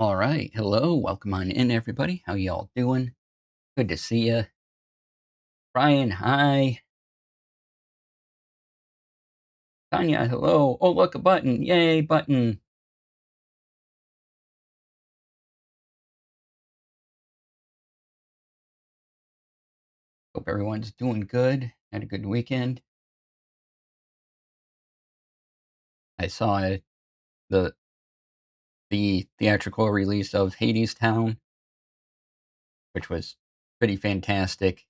All right. Hello. Welcome on in, everybody. How y'all doing? Good to see you. Brian, hi. Tanya, hello. Oh, look, a button. Yay, button. Hope everyone's doing good. Had a good weekend. I saw the the theatrical release of Hades Town, which was pretty fantastic.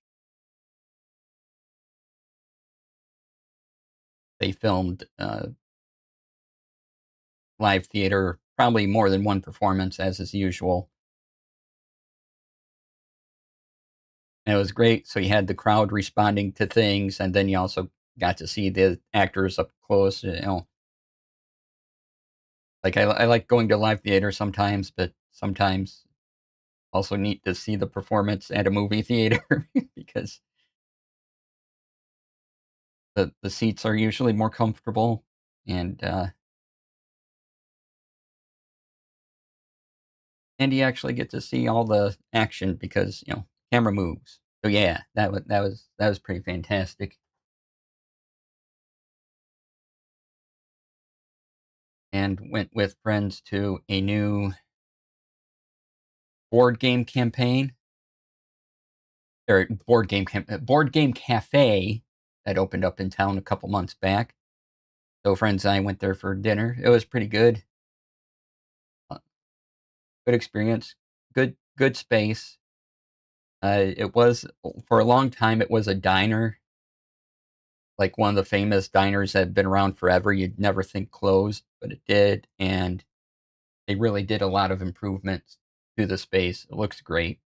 They filmed live theater, probably more than one performance, as is usual. And it was great. So you had the crowd responding to things, and then you also got to see the actors up close. Like, I like going to live theater sometimes, but sometimes also neat to see the performance at a movie theater because the seats are usually more comfortable, and you actually get to see all the action because, camera moves. So, yeah, that was pretty fantastic, and went with friends to a new board game campaign, or board game cafe that opened up in town a couple months back. So friends and I went there for dinner. It was pretty good. Good experience. Good space. It was for a long time. It was a diner, like one of the famous diners that had been around forever. You'd never think closed, but it did, and they really did a lot of improvements to the space. It looks great.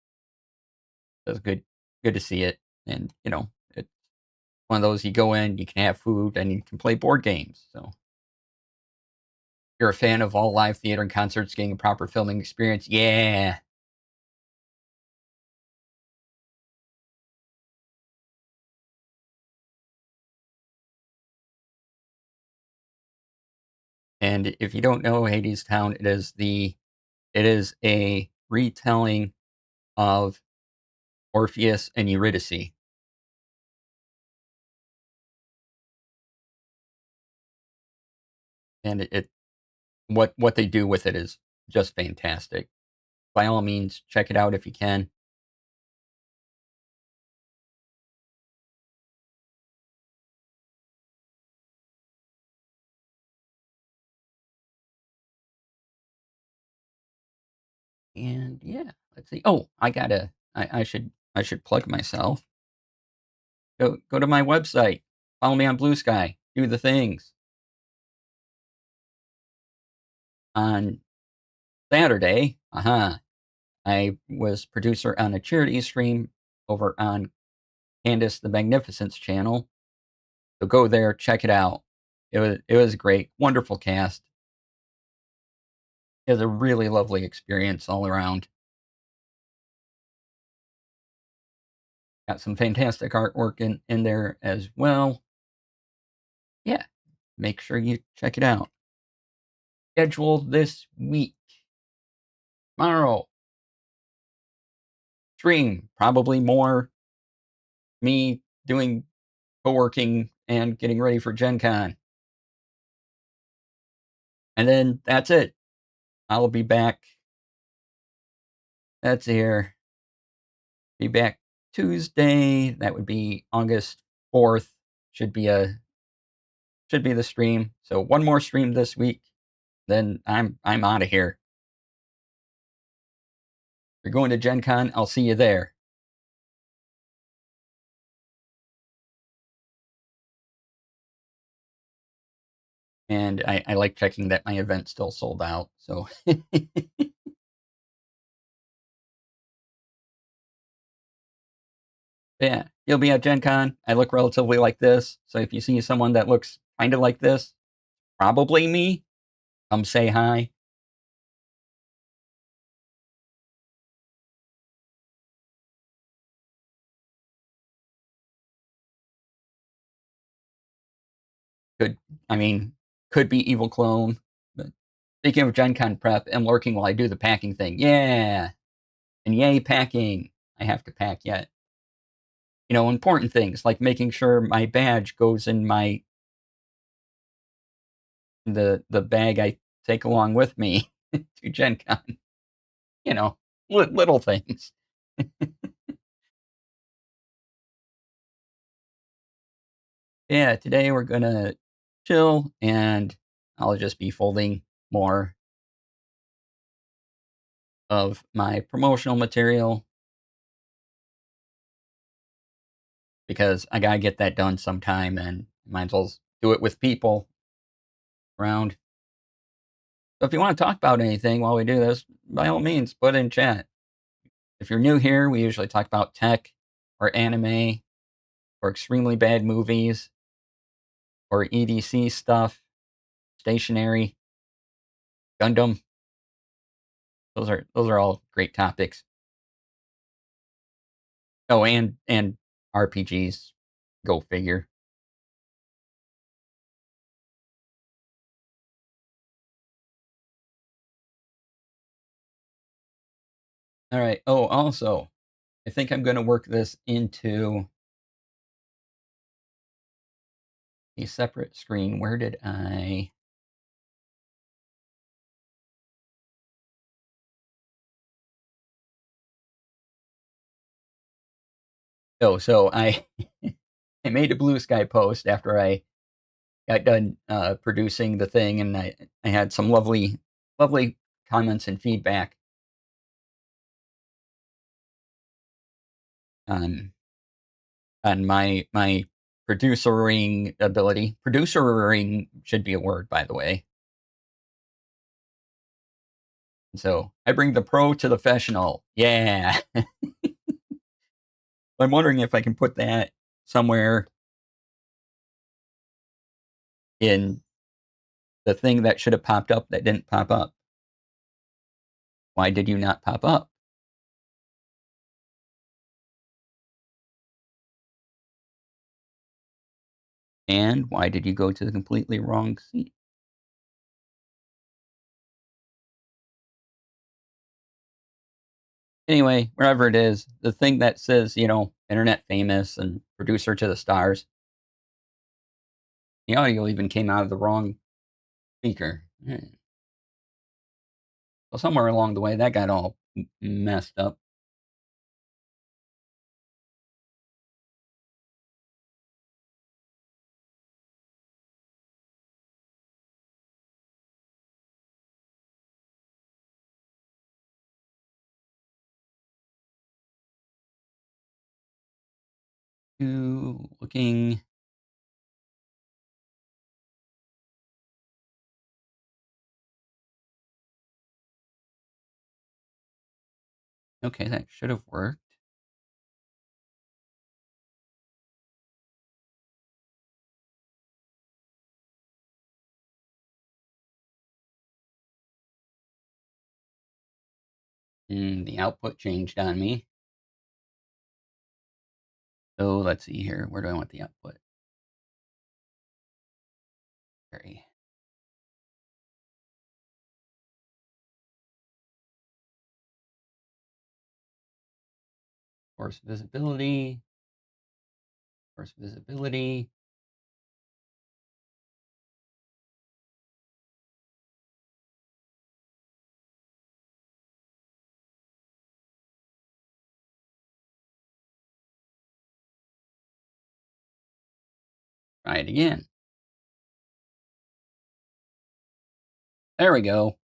It was good to see it, and it's one of those you go in, you can have food, and you can play board games. So if you're a fan of all live theater and concerts getting a proper filming experience, yeah. And if you don't know Hades Town, it is a retelling of Orpheus and Eurydice, and what they do with it is just fantastic. By all means, check it out if you can. And yeah, let's see. Oh, I should plug myself. Go to my website. Follow me on Blue Sky. Do the things. On Saturday, I was producer on a charity stream over on Candace the Magnificent's channel. So go there, check it out. It was great, wonderful cast. It was a really lovely experience all around. Got some fantastic artwork in there as well. Yeah, make sure you check it out. Schedule this week. Tomorrow, stream, probably more me doing co-working and getting ready for Gen Con. And then that's it. I'll be back. That's here. Be back Tuesday. That would be August 4th. Should be a should be the stream. So one more stream this week, then I'm out of here. If you're going to Gen Con, I'll see you there. And I like checking that my event's still sold out. So yeah, you'll be at Gen Con. I look relatively like this. So if you see someone that looks kind of like this, probably me, come say hi. Could I mean could be evil clone, but Speaking of Gen Con Prep, I'm lurking while I do the packing thing. Yeah! And yay, packing! I have to pack yet. You know, important things like making sure my badge goes in the bag I take along with me to Gen Con. You know, little things. Yeah, today we're gonna chill and I'll just be folding more of my promotional material because I gotta get that done sometime and might as well do it with people around. So if you want to talk about anything while we do this, by all means, put in chat. If you're new here, we usually talk about tech or anime or extremely bad movies or EDC stuff, stationery, Gundam. Those are all great topics. Oh, and RPGs. Go figure. All right. Oh, also, I think I'm going to work this into a separate screen. Where did I? Oh, so I I made a Blue Sky post after I got done producing the thing, and I had some lovely comments and feedback on my producering ability. Producering should be a word, by the way. So I bring the pro to the professional. Yeah. I'm wondering if I can put that somewhere in the thing that should have popped up that didn't pop up. Why did you not pop up? And why did you go to the completely wrong seat? Anyway, wherever it is, the thing that says, internet famous and producer to the stars, the audio even came out of the wrong speaker. So somewhere along the way, that got all messed up. Looking. Okay, that should have worked. The output changed on me. So let's see here. Where do I want the output? Very. Force visibility. Force visibility. Try it again. There we go.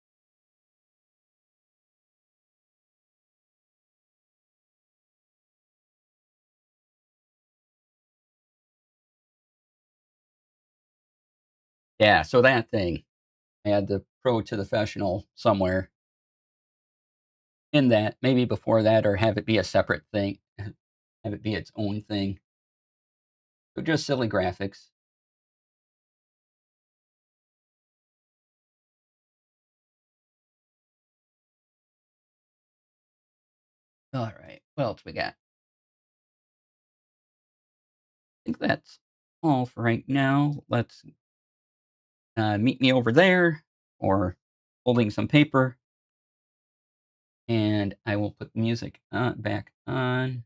Yeah, so that thing. I had the pro to the professional somewhere in that. Maybe before that, or have it be a separate thing. Have it be its own thing. So just silly graphics. All right. What else we got? I think that's all for right now. Let's meet me over there, or folding some paper, and I will put the music back on.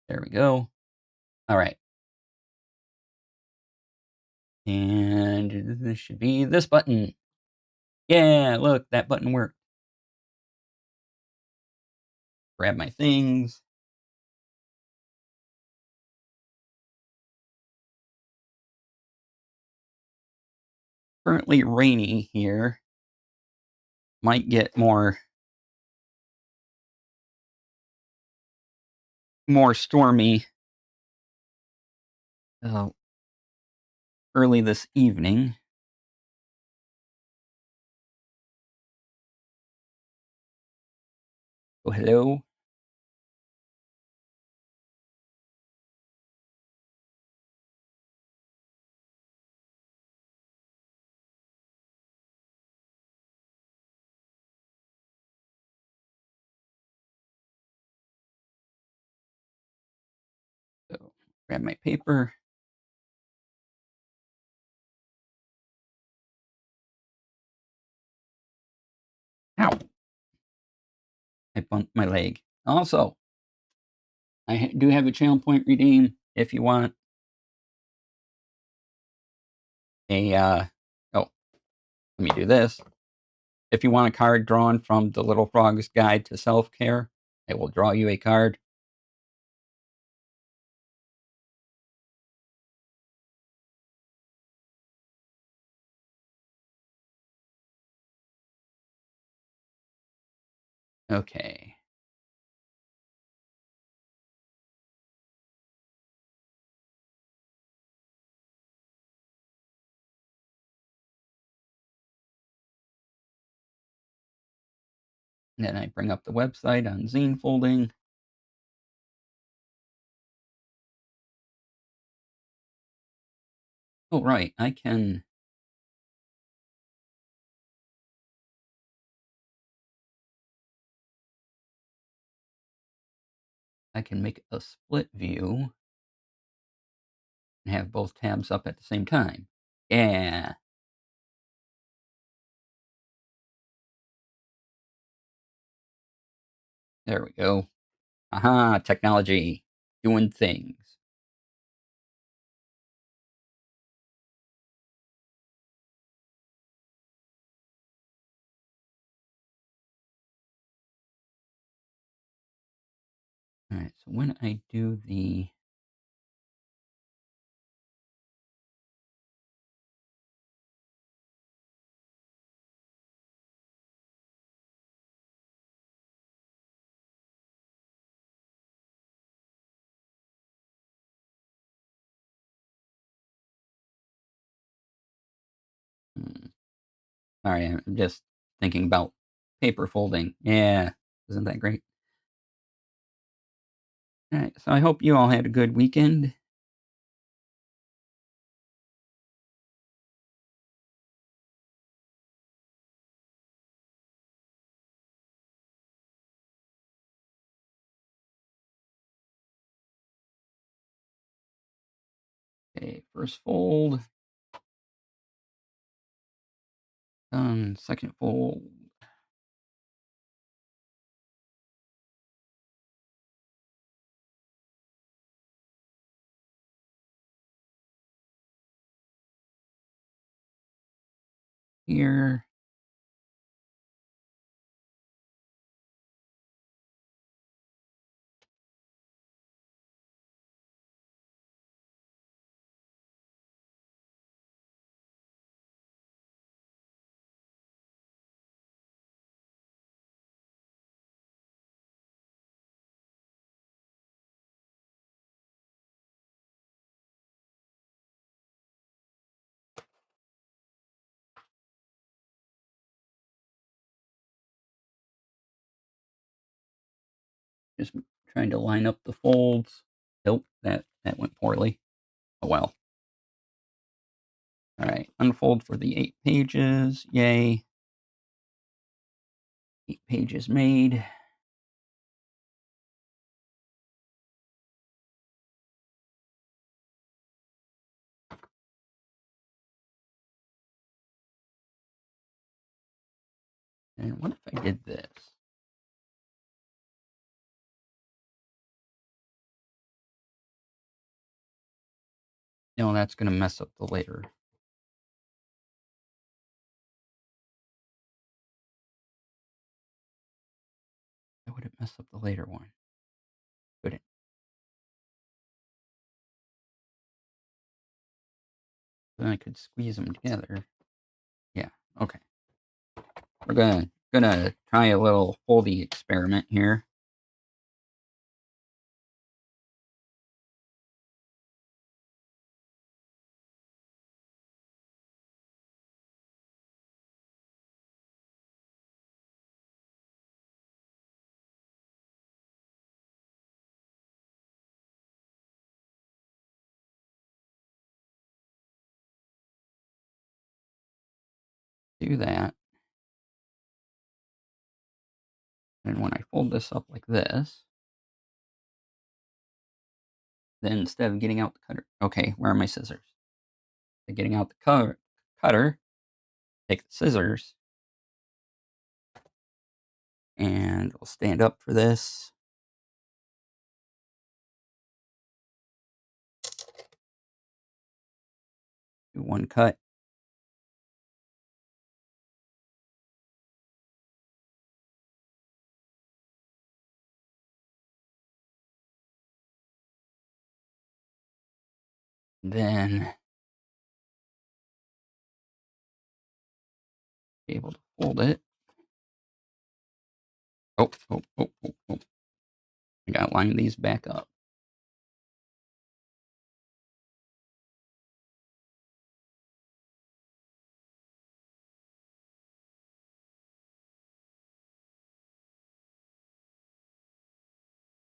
There we go. All right. And this should be this button. Yeah, look, that button worked. Grab my things. Currently rainy here. Might get more stormy early this evening. Oh, hello. So grab my paper. Ow! I bumped my leg. Also, I do have a channel point redeem if you want a, oh, let me do this. If you want a card drawn from the Little Frog's Guide to Self-Care, I will draw you a card. Okay. And then I bring up the website on zine folding. Oh, right. I can make a split view and have both tabs up at the same time. Yeah. There we go. Aha, technology doing things. All right, so when I do the all right, I'm just thinking about paper folding. Yeah, isn't that great? All right, so I hope you all had a good weekend. Okay, first fold. Done. Second fold. Here. Just trying to line up the folds. Nope, that went poorly. Oh well. All right, unfold for the 8 pages. Yay. 8 pages made. And what if I did this? No, that's going to mess up the later. Why would it mess up the later one? Couldn't. Then I could squeeze them together. Yeah, okay. We're gonna try a little foldy experiment here. Do that. And when I fold this up like this, then instead of getting out the cutter, okay, where are my scissors? Getting out the cutter, take the scissors, and we'll stand up for this. Do one cut. Then be able to fold it. Oh. I gotta line these back up.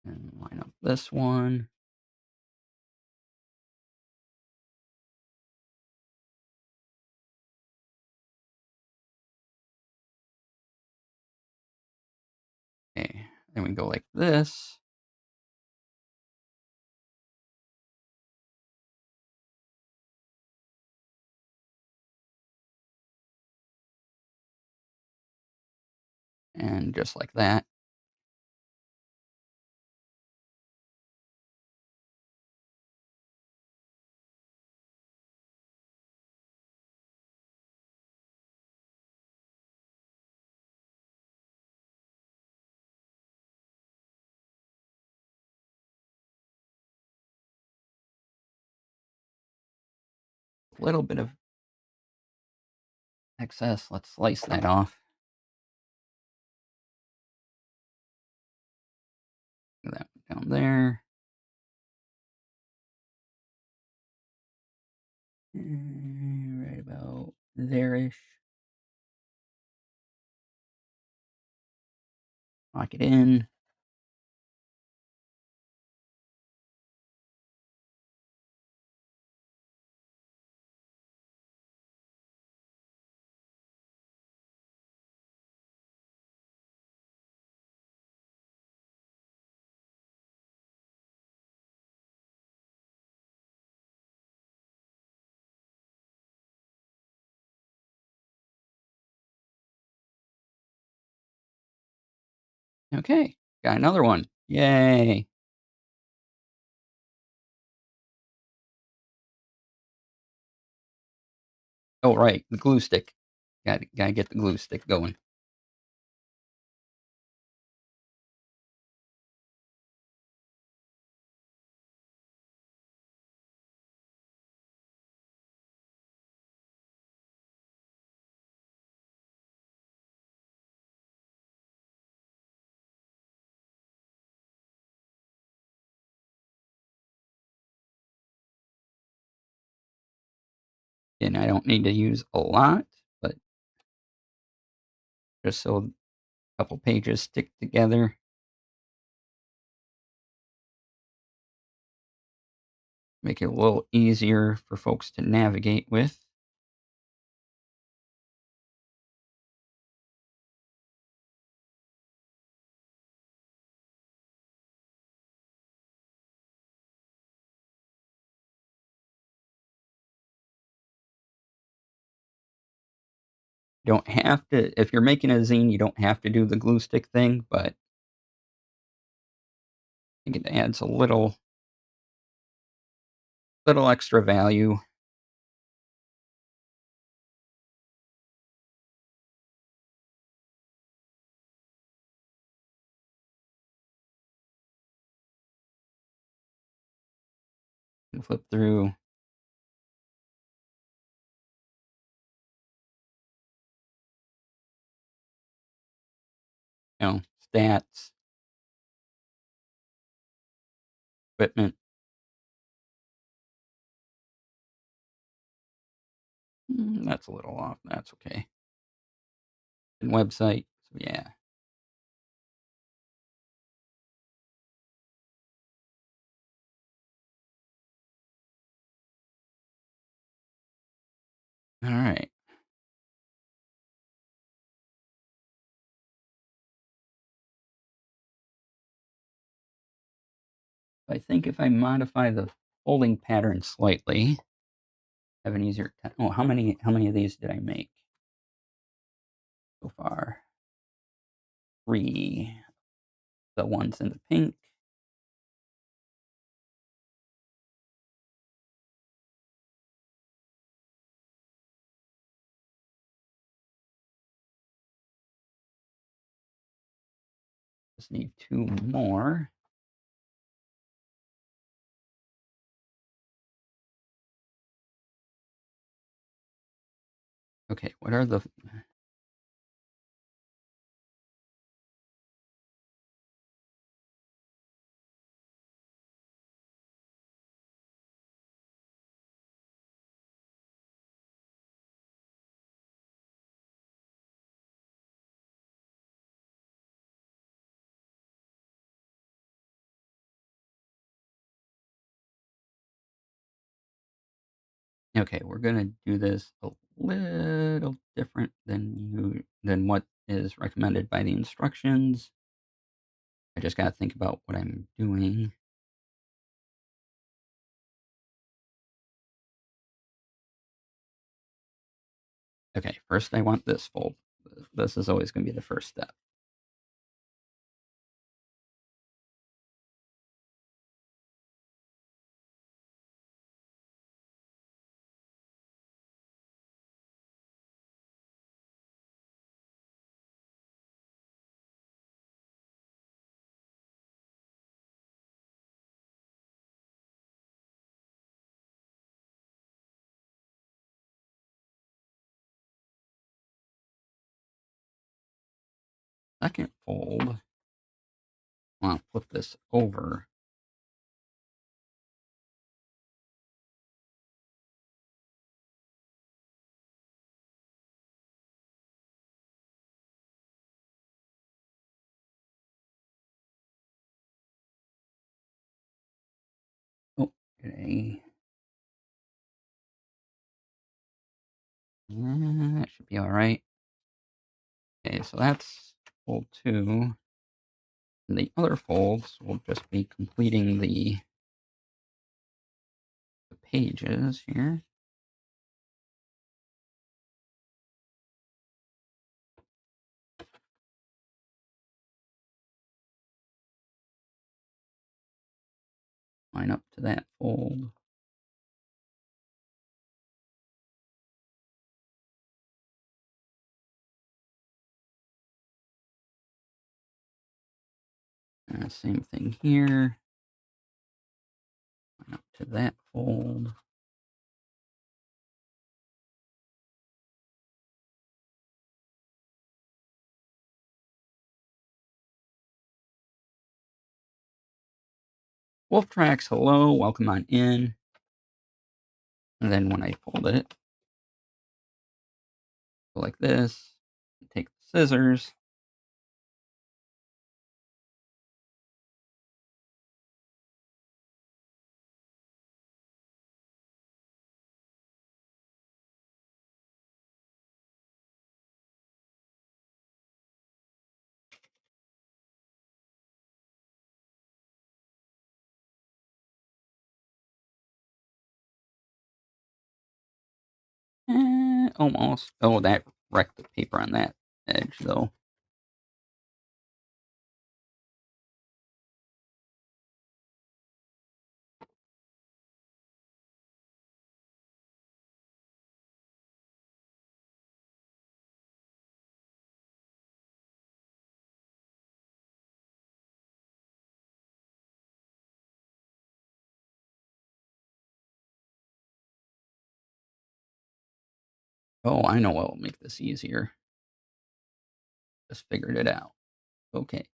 And line up this one. Okay, then we go like this. And just like that. A little bit of excess. Let's slice that off. That down there. Right about there-ish. Lock it in. Okay, got another one. Yay. Oh, right, the glue stick. Gotta get the glue stick going. And I don't need to use a lot, but just so a couple pages stick together. Make it a little easier for folks to navigate with. You don't have to if you're making a zine, you don't have to do the glue stick thing, but I think it adds a little extra value. And flip through. You know, stats, equipment. That's a little off. That's okay. And website. So yeah. All right. I think if I modify the folding pattern slightly, I have an easier time. Oh, how many of these did I make so far? 3. The ones in the pink. Just need 2 more. Okay, what are the Okay, we're gonna do this a little different than what is recommended by the instructions. I just gotta think about what I'm doing. Okay, first I want this fold. This is always gonna be the first step. Second fold, I want to flip this over. Okay. That should be all right. Okay, so that's fold 2. And the other folds will just be completing the pages here. Line up to that fold. Same thing here. Line up to that fold. Wolf tracks, hello, welcome on in. And then when I fold it, go like this, take the scissors. Almost. Oh, that wreck the paper on that edge, though. Oh, I know what will make this easier. Just figured it out. Okay.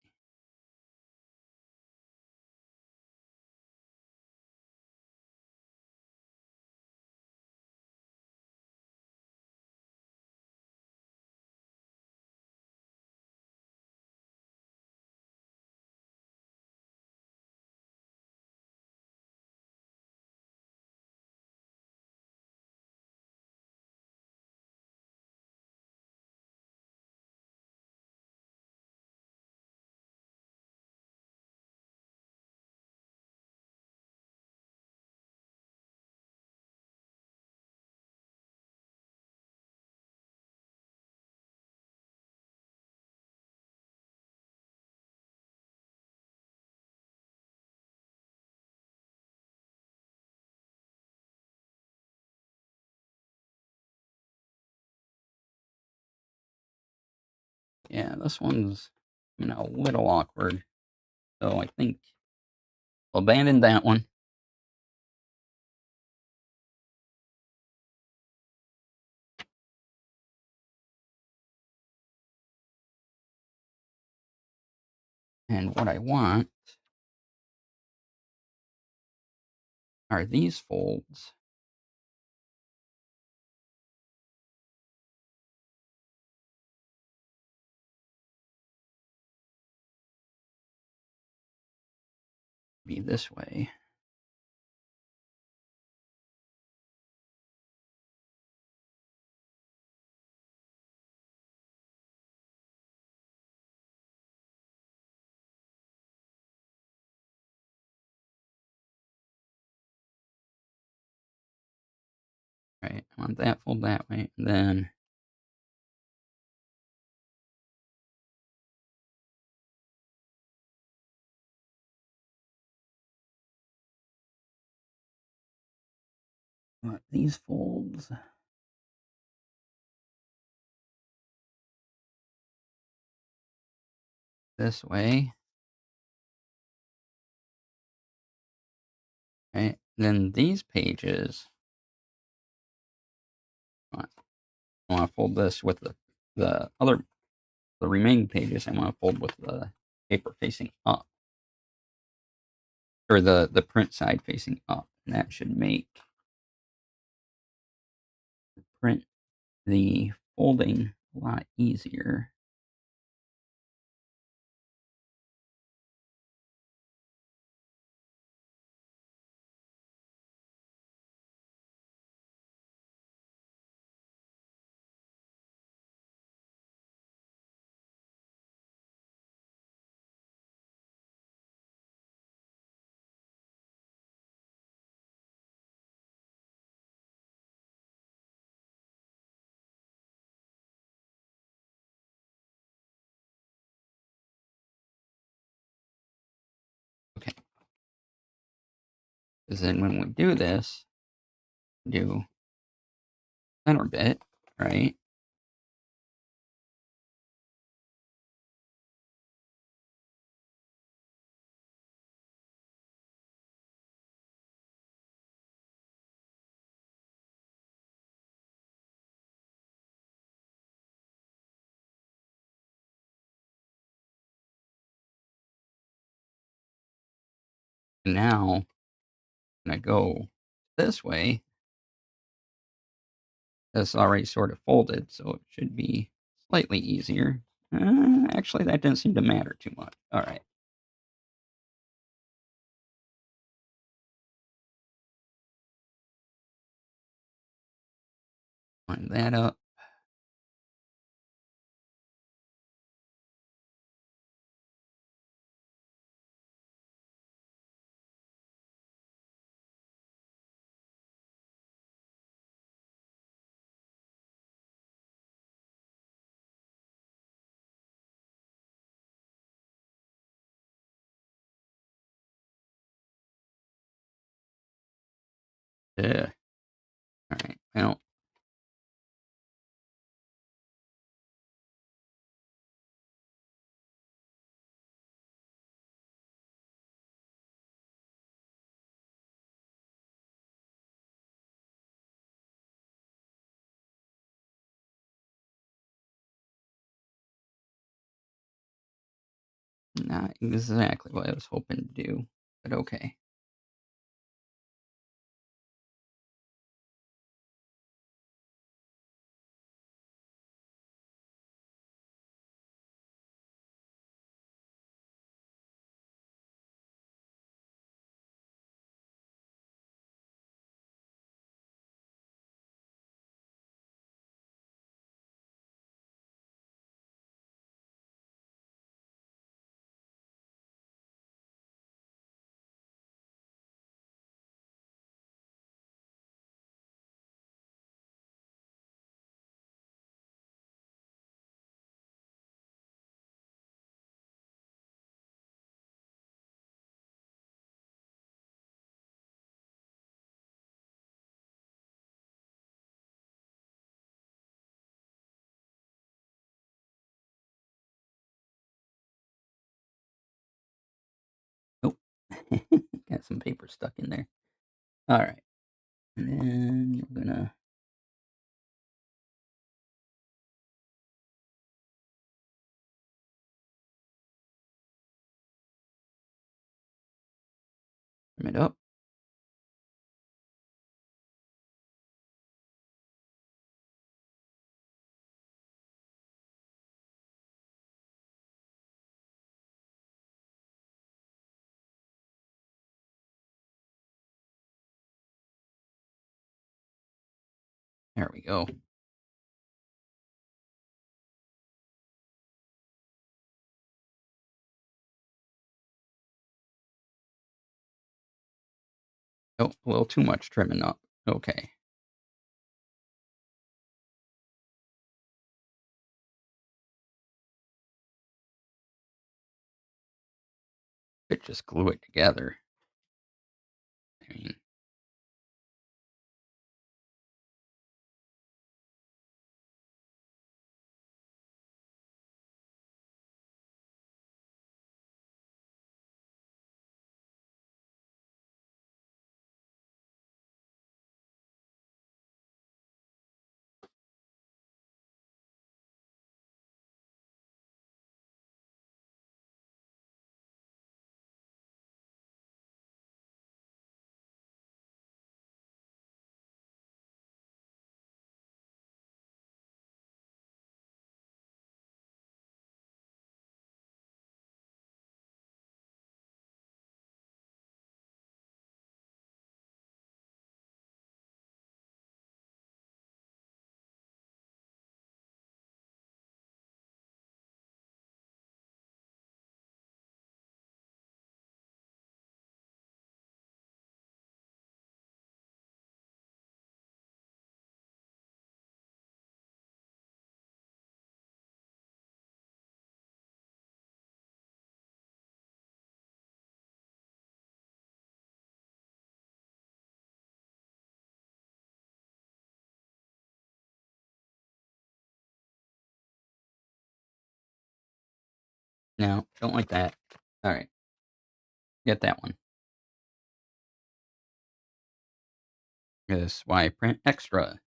Yeah, this one's a little awkward. So I think I'll abandon that one. And what I want are these folds. Be this way. Right, I want that fold that way, and then I want these folds. This way. Right, then these pages, I want to fold this with the remaining pages. I want to fold with the paper facing up, or the print side facing up, and that should make print the folding a lot easier. Okay, because then when we do this, do center bit, right? Now, when I go this way, it's already sort of folded, so it should be slightly easier. Actually, that didn't seem to matter too much. All right. Line that up. Yeah. All right. Well, not exactly what I was hoping to do, but okay. Oh, got some paper stuck in there. All right. And then we're gonna trim it up. There we go. Oh, a little too much trimming up. Okay. Could just glue it together. I mean, no, don't like that. All right. Get that one. This why I print extra.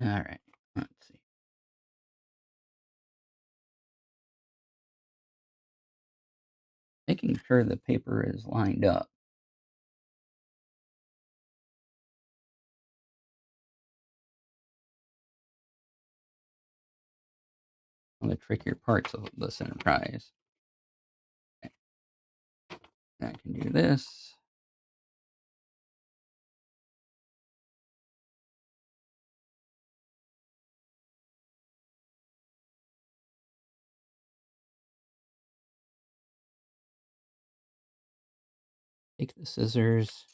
All right, let's see. Making sure the paper is lined up. One of the trickier parts of this enterprise. Okay. I can do this. Take the scissors.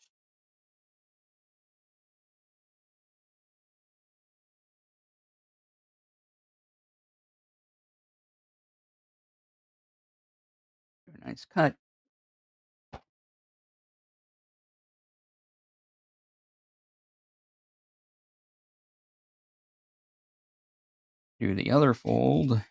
Do a nice cut. Do the other fold.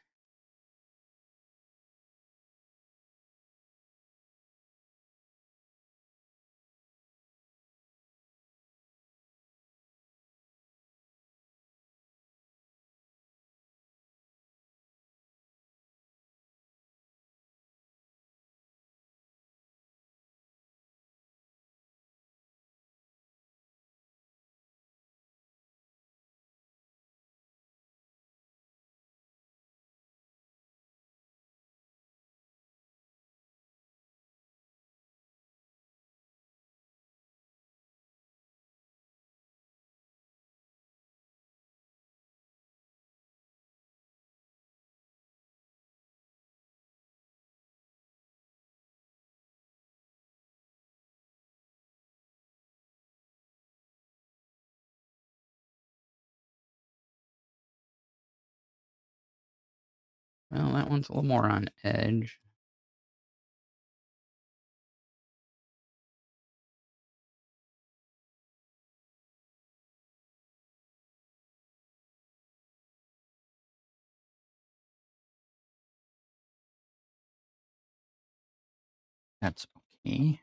Well, that one's a little more on edge. That's okay.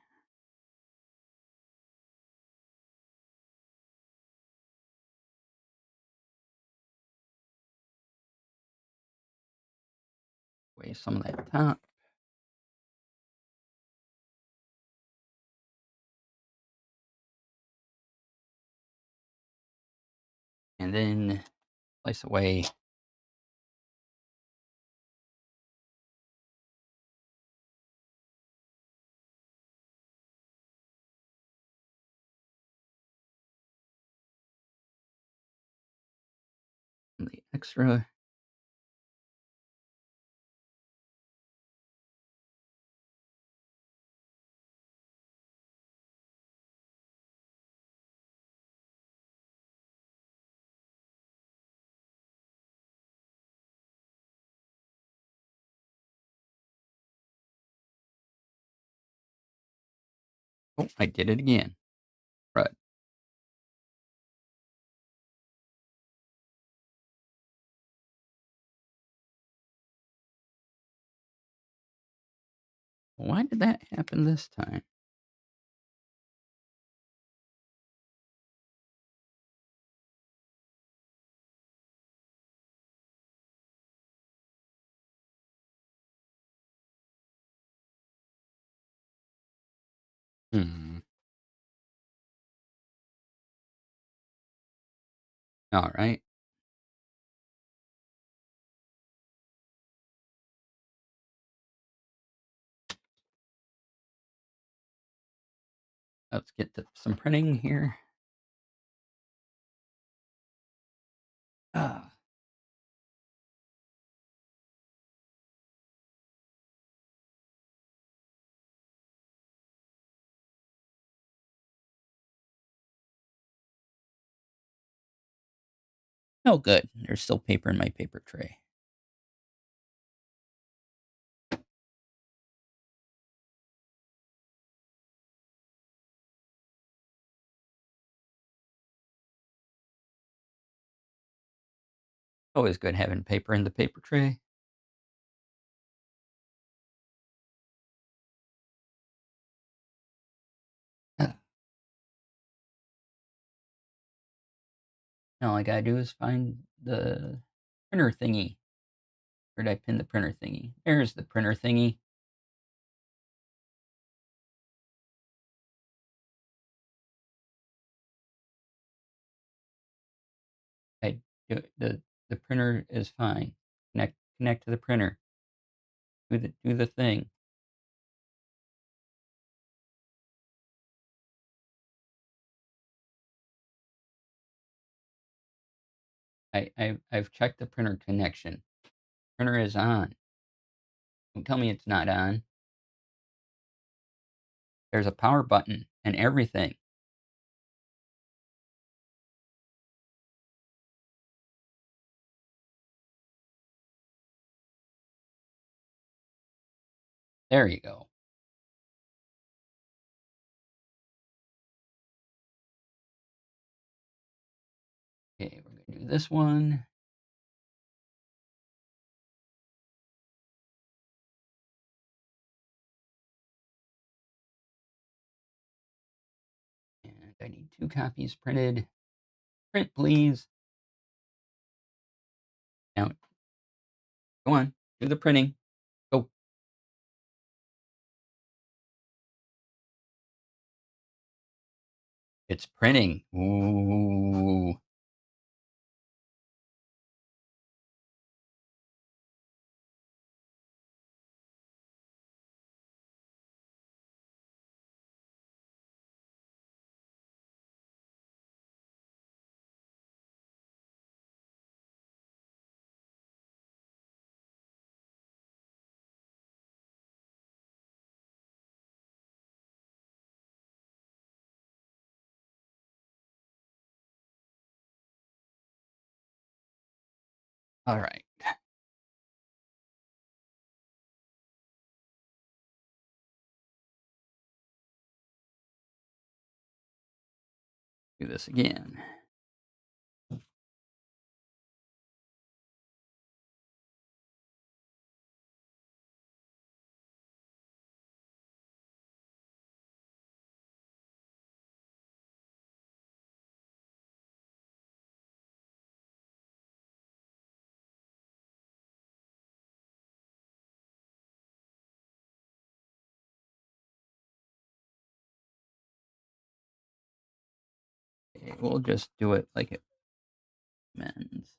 Away some of that top. And then slice away the extra. Oh, I did it again. Right. Why did that happen this time? Hmm. All right. Let's get to some printing here. Ah. Oh, good. There's still paper in my paper tray. Always good having paper in the paper tray. Ah. All I gotta do is find the printer thingy. Where did I pin the printer thingy? There's the printer thingy. I do the printer is fine. Connect to the printer. Do the thing. I've checked the printer connection. Printer is on. Don't tell me it's not on. There's a power button and everything. There you go. Okay, we're gonna do this one. And I need 2 copies printed. Print, please. Now, go on, do the printing. Go. It's printing. Ooh. All right. Do this again. Okay, we'll just do it like it means.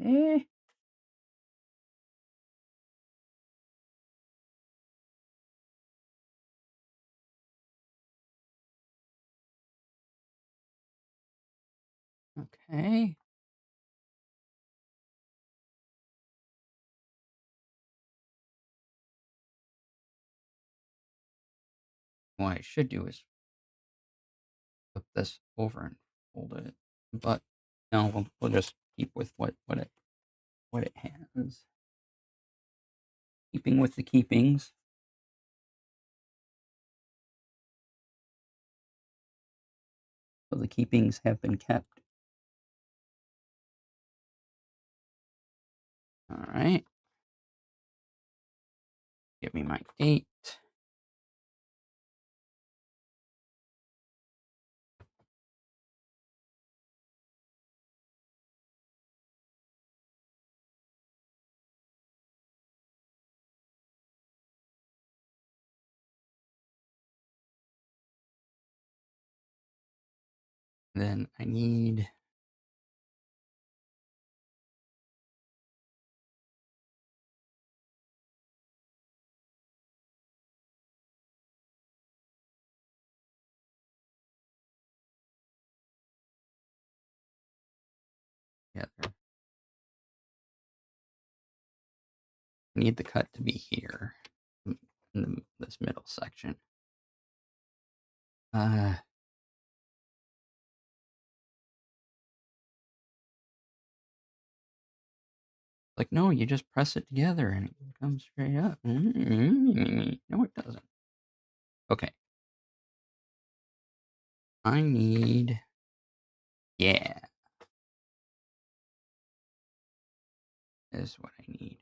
Eh. Okay. What I should do is flip this over and fold it, but no, we'll just keep with what it has. Keeping with the keepings. So the keepings have been kept. All right. Give me my date. Then I need together. I need the cut to be here in this middle section. Like, no, you just press it together and it comes straight up. No, it doesn't. Okay. I need... Yeah. Is what I need.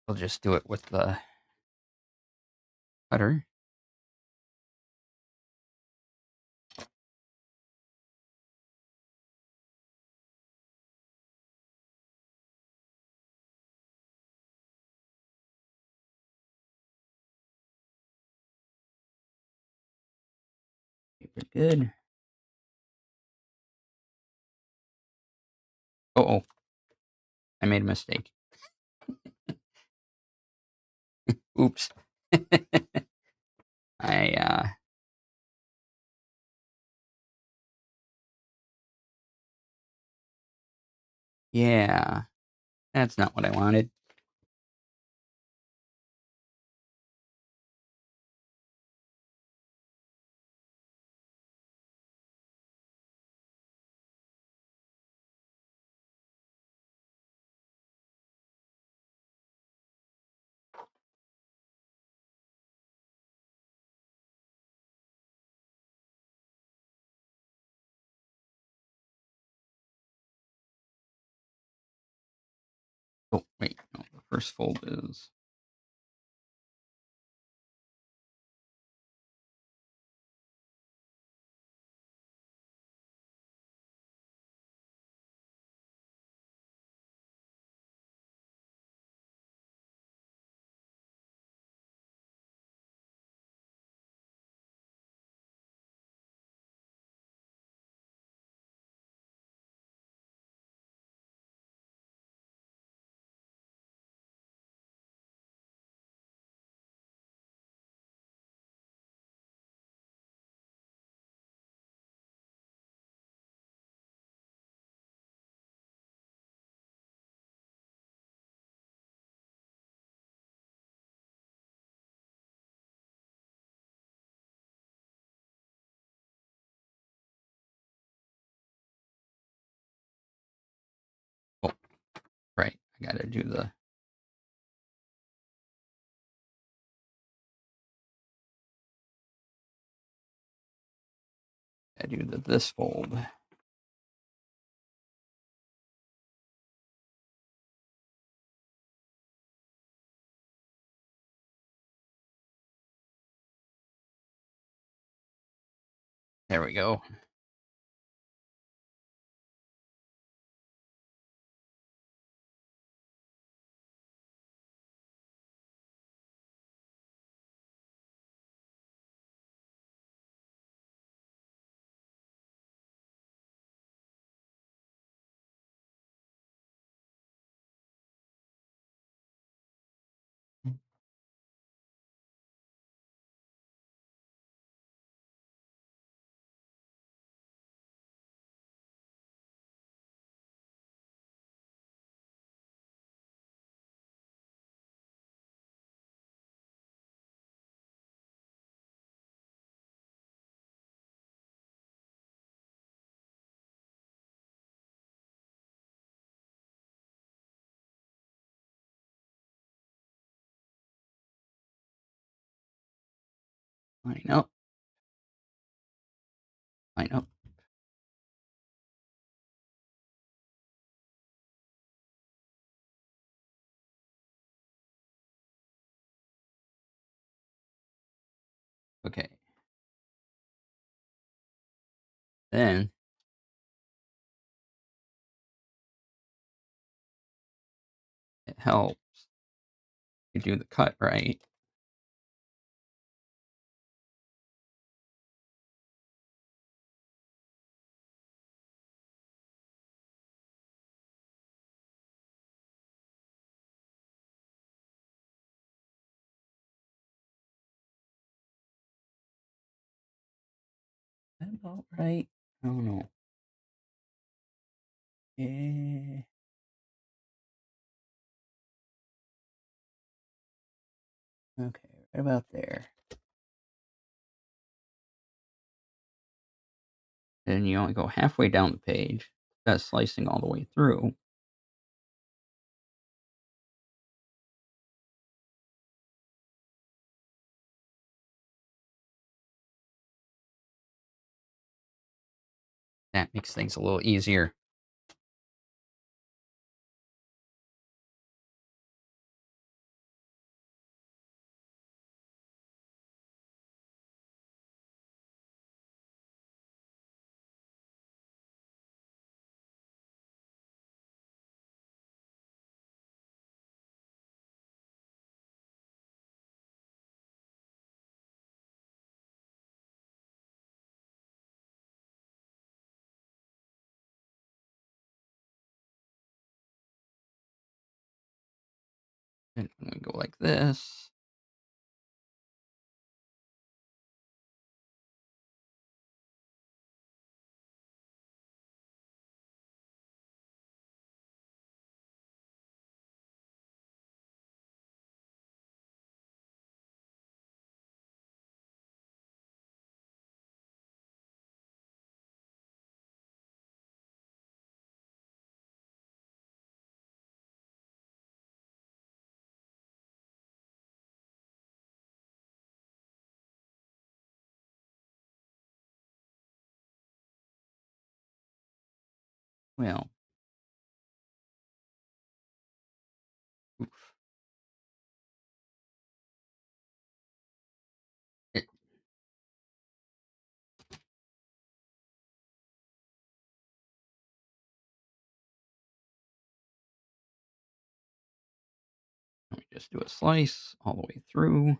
I'll just do it with the cutter. Paper good. Oh, I made a mistake. Oops. I, yeah, that's not what I wanted. Oh, wait, no, the first fold is... Oh, right, I gotta do the... this fold. There we go. Line up. Line up. Okay. Then it helps you do the cut right. Is that about right? I don't know. Yeah. Okay, right about there. Then you only go halfway down the page. That's slicing all the way through. That makes things a little easier. And I'm gonna go like this. Well, oof. It, let me just do a slice all the way through.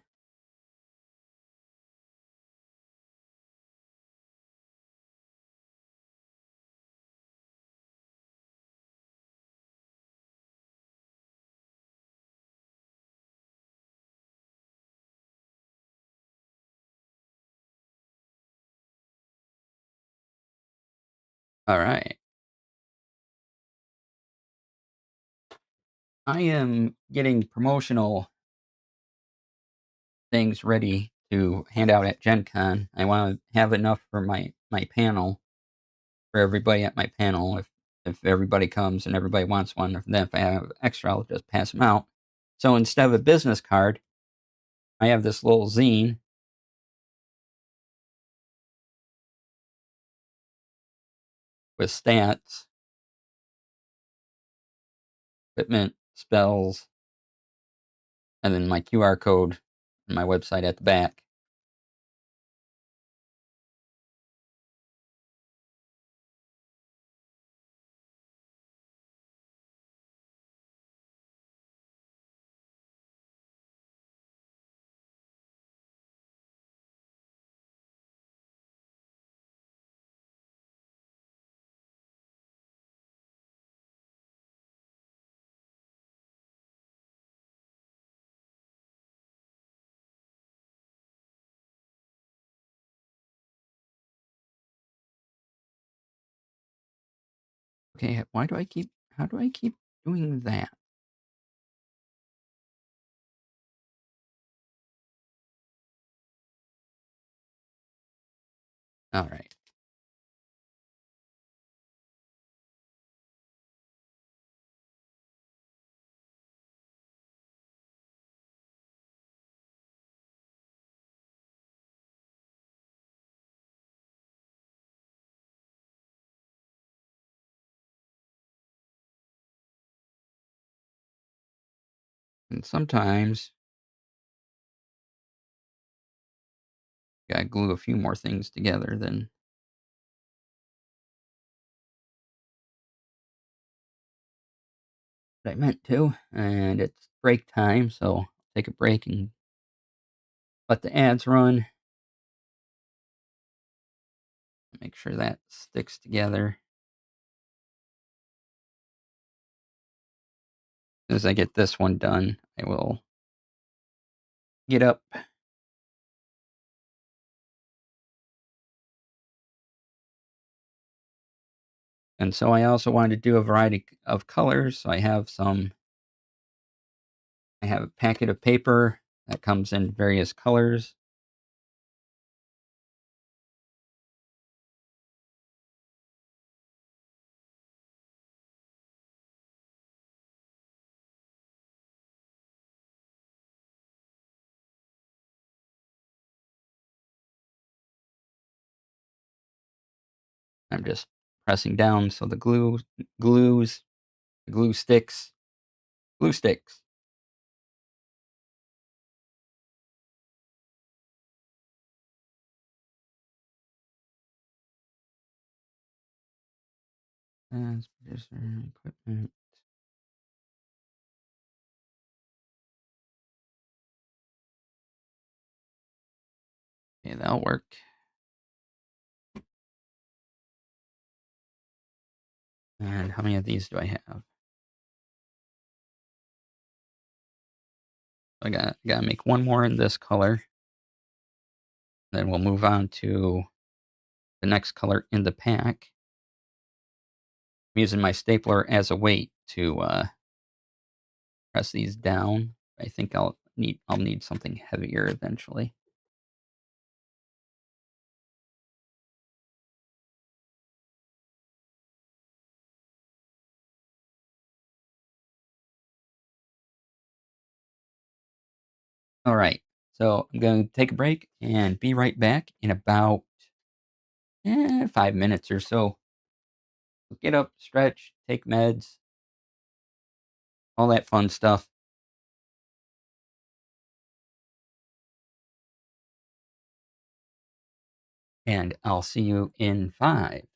All right. I am getting promotional things ready to hand out at Gen Con. I want to have enough for my panel, for everybody at my panel. If everybody comes and everybody wants one, then if I have extra, I'll just pass them out. So instead of a business card, I have this little zine with stats, equipment, spells, and then my QR code and my website at the back. Okay, how do I keep doing that? All right. And sometimes gotta glue a few more things together than I meant to. And it's break time, so I'll take a break and let the ads run. Make sure that sticks together. As soon as I get this one done, I will get up. And so I also wanted to do a variety of colors. So I have a packet of paper that comes in various colors. I'm just pressing down so the glue sticks. Glue sticks. As producer equipment. Okay, that'll work. And how many of these do I have? I gotta make one more in this color. Then we'll move on to the next color in the pack. I'm using my stapler as a weight to press these down. I think I'll need something heavier eventually. All right, so I'm going to take a break and be right back in about 5 minutes or so. Get up, stretch, take meds, all that fun stuff. And I'll see you in 5.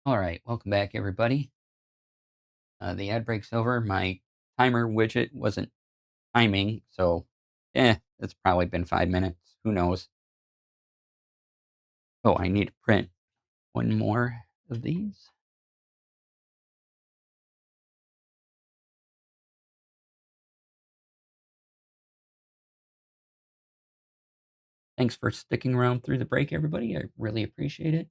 All right, welcome back, everybody. The ad break's over. My timer widget wasn't timing, so it's probably been 5 minutes. Who knows? Oh, I need to print one more of these. Thanks for sticking around through the break, everybody. I really appreciate it.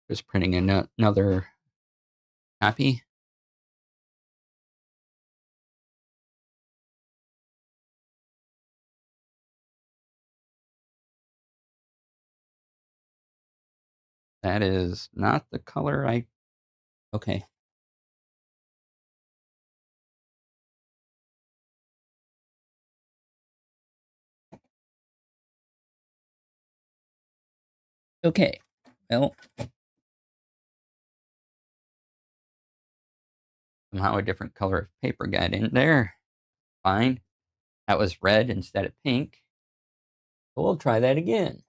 Just printing another copy. That is not the color I... Okay. Okay. Well, somehow a different color of paper got in there. Fine. That was red instead of pink. So we'll try that again.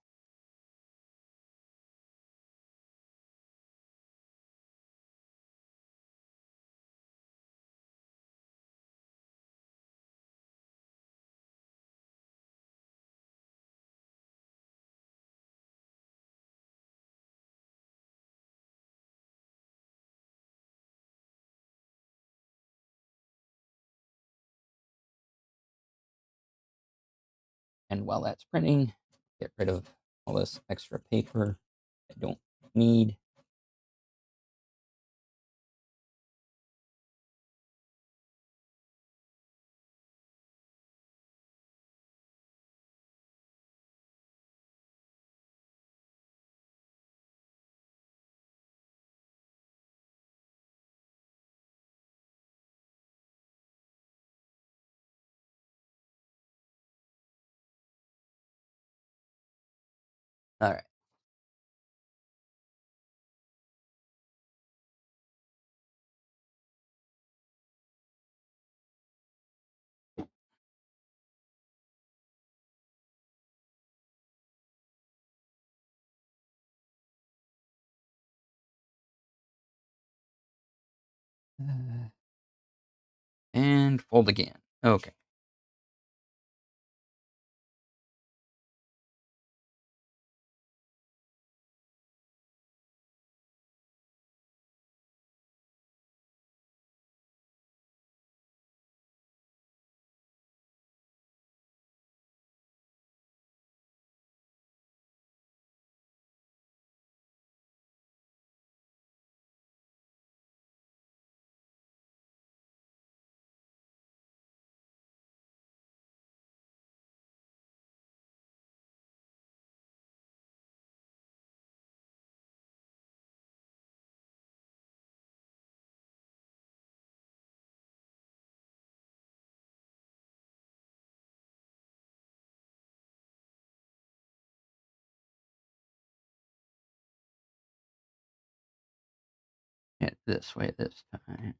And while that's printing, get rid of all this extra paper I don't need. All right. And fold again. Okay. It this way this time.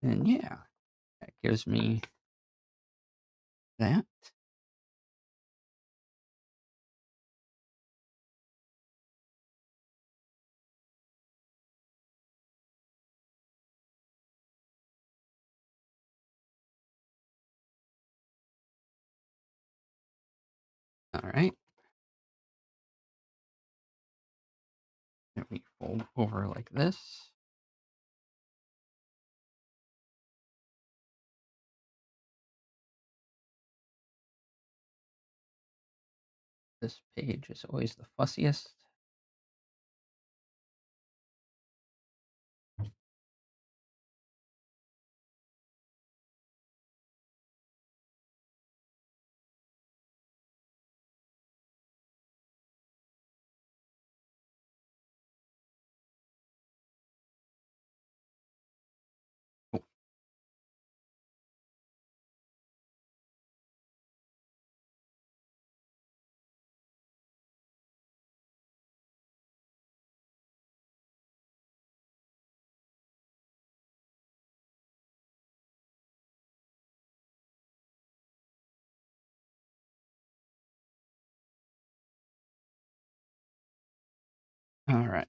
And yeah, that gives me that. All right. Let me fold over like this. This page is always the fussiest. All right.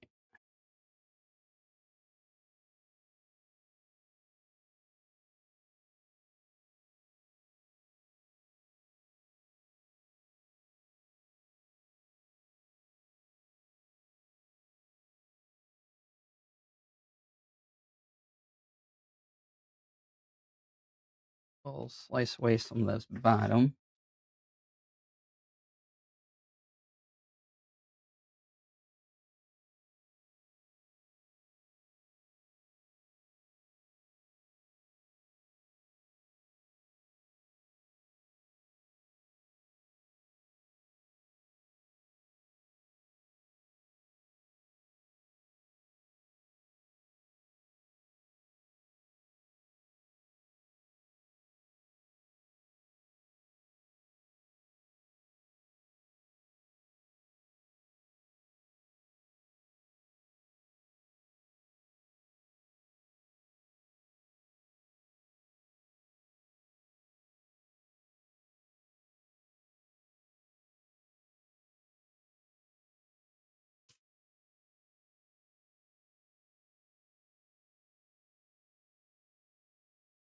We'll slice away some of this bottom.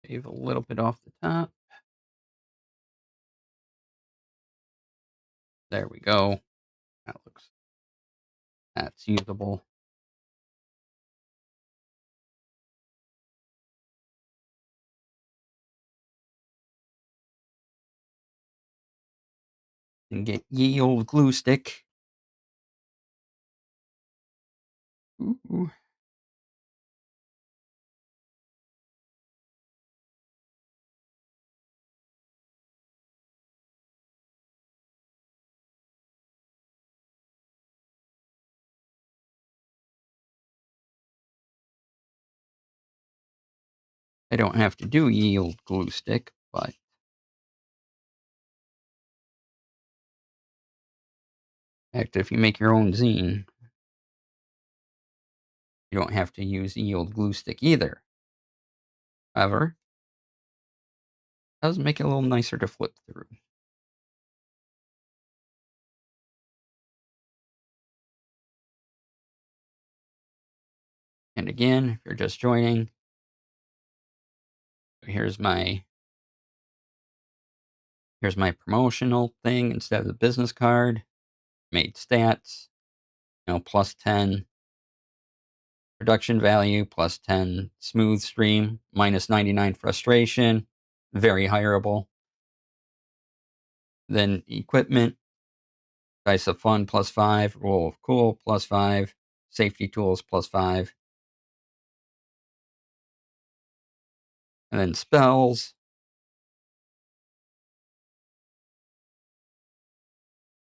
Shave a little bit off the top. There we go. That's usable. And get ye old glue stick. Ooh. I don't have to do ye old glue stick, but in fact, if you make your own zine, you don't have to use ye old glue stick either. However, it does make it a little nicer to flip through. And again, if you're just joining, here's my promotional thing instead of the business card. Made stats, plus 10 production value, plus 10 smooth stream, minus 99 frustration, very hireable. Then equipment, dice of fun, plus 5, roll of cool, plus 5, safety tools, plus 5. And then spells.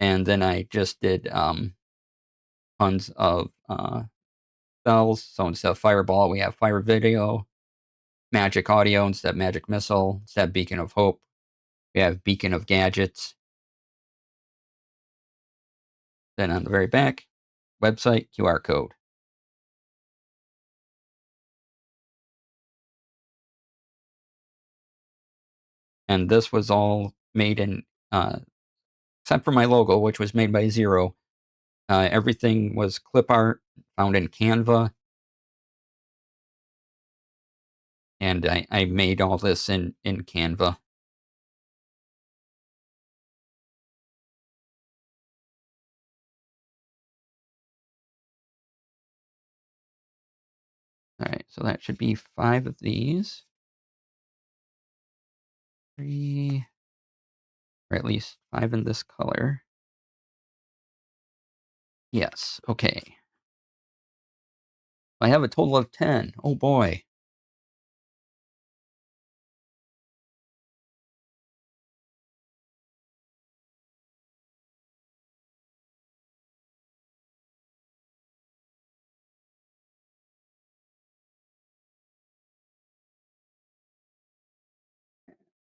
And then I just did tons of spells. So instead of fireball, we have fire video. Magic audio instead of magic missile. Instead of beacon of hope, we have beacon of gadgets. Then on the very back, website, QR code. And this was all made in, except for my logo, which was made by Zero. Everything was clip art found in Canva. And I made all this in Canva. All right, so that should be 5 of these. 3, or at least 5 in this color. Yes, okay. I have a total of 10. Oh boy.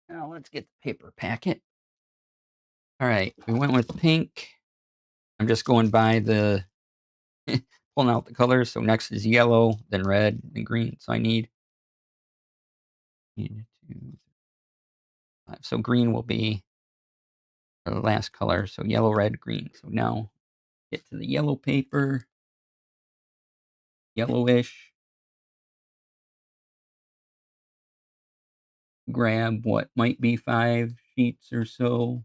Now let's get the paper packet. All right, we went with pink. I'm just going by the pulling out the colors. So next is yellow, then red, then green. So I need 1, 2, 5. So green will be the last color. So yellow, red, green. So now get to the yellow paper. yellowish. Grab what might be 5 sheets or so.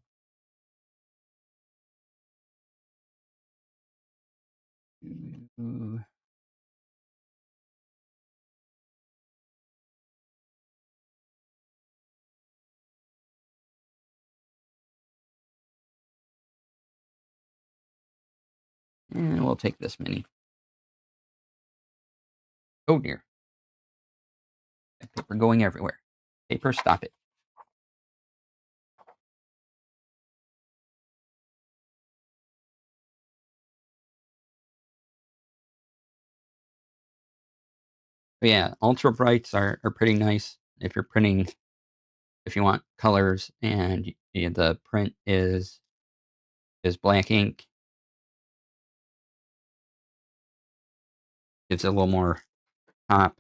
Ooh. And we'll take this many. Oh dear. That paper going everywhere. Paper, stop it. But yeah, ultra brights are pretty nice if you're printing, if you want colors and the print is black ink. Gives it a little more pop.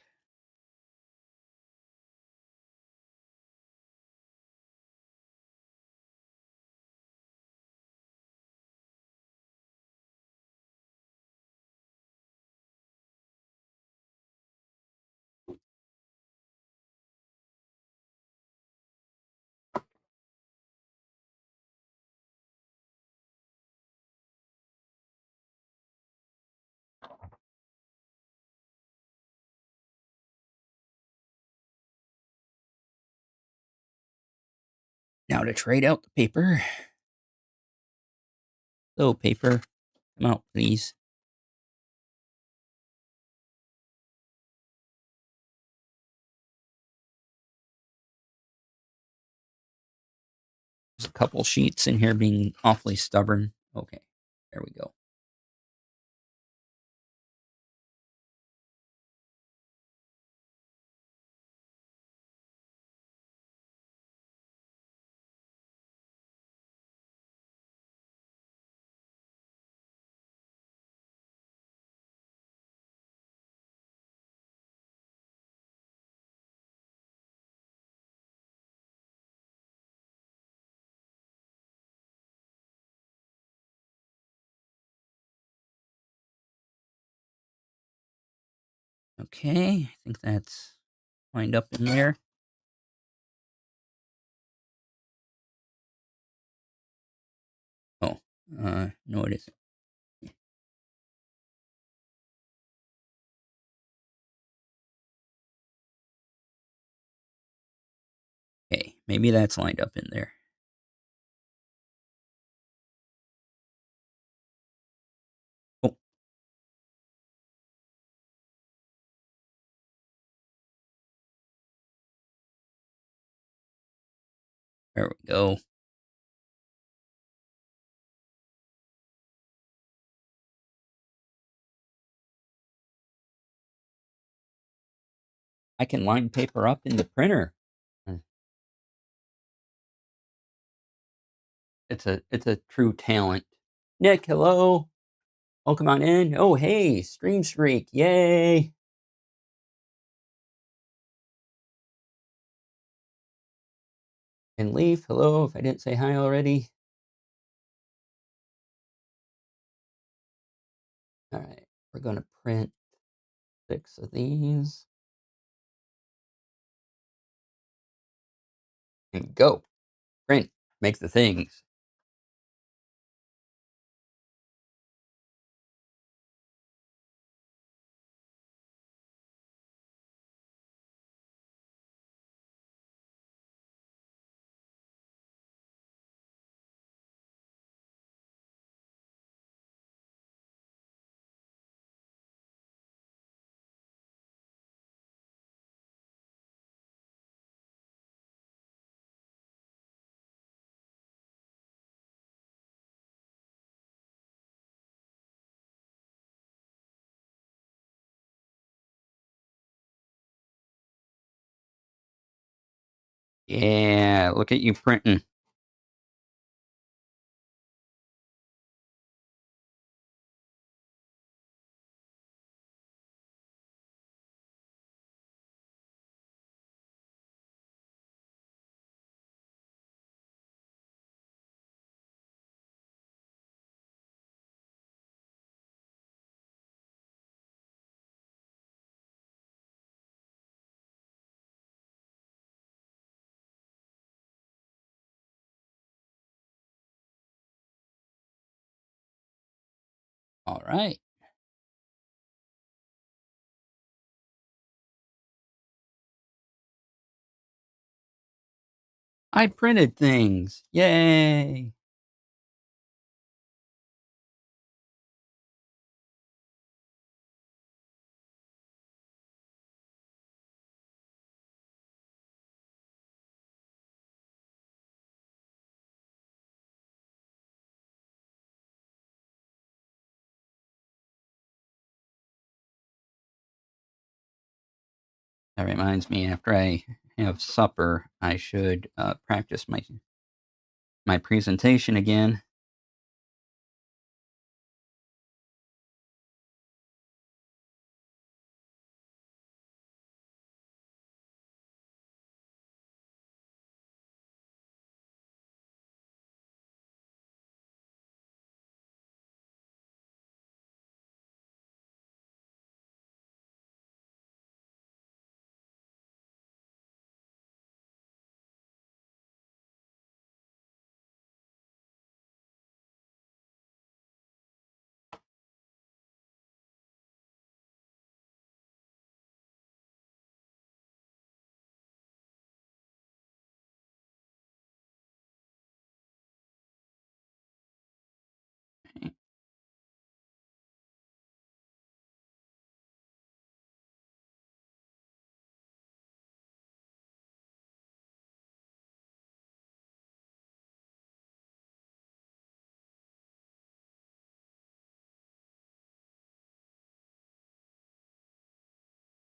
Now to trade out the paper. So paper, come out please. There's a couple sheets in here being awfully stubborn. Okay, there we go. Okay, I think that's lined up in there. Oh, no it isn't. Okay, maybe that's lined up in there. Oh, there we go. I can line paper up in the printer. Uh, it's a true talent. Nick, hello. Oh, come on in. Oh, hey, stream streak. Yay. And Leaf, hello. If I didn't say hi already. All right, we're going to print 6 of these. And go. Print. Make the things. Yeah, look at you printing. All right. I printed things. Yay. That reminds me, after I have supper, I should practice my presentation again.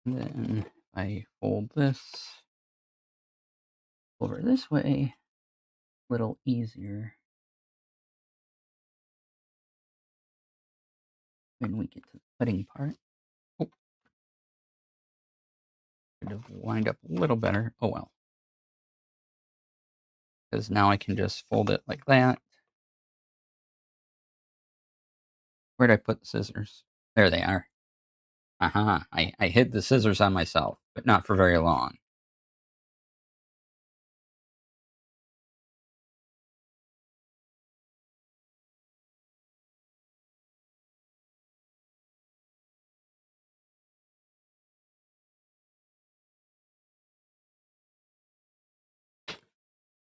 And then I fold this over this way, a little easier when we get to the cutting part. Oh, could have lined up a little better. Oh well. Because now I can just fold it like that. Where'd I put the scissors? There they are. Uh-huh. I hid the scissors on myself, but not for very long.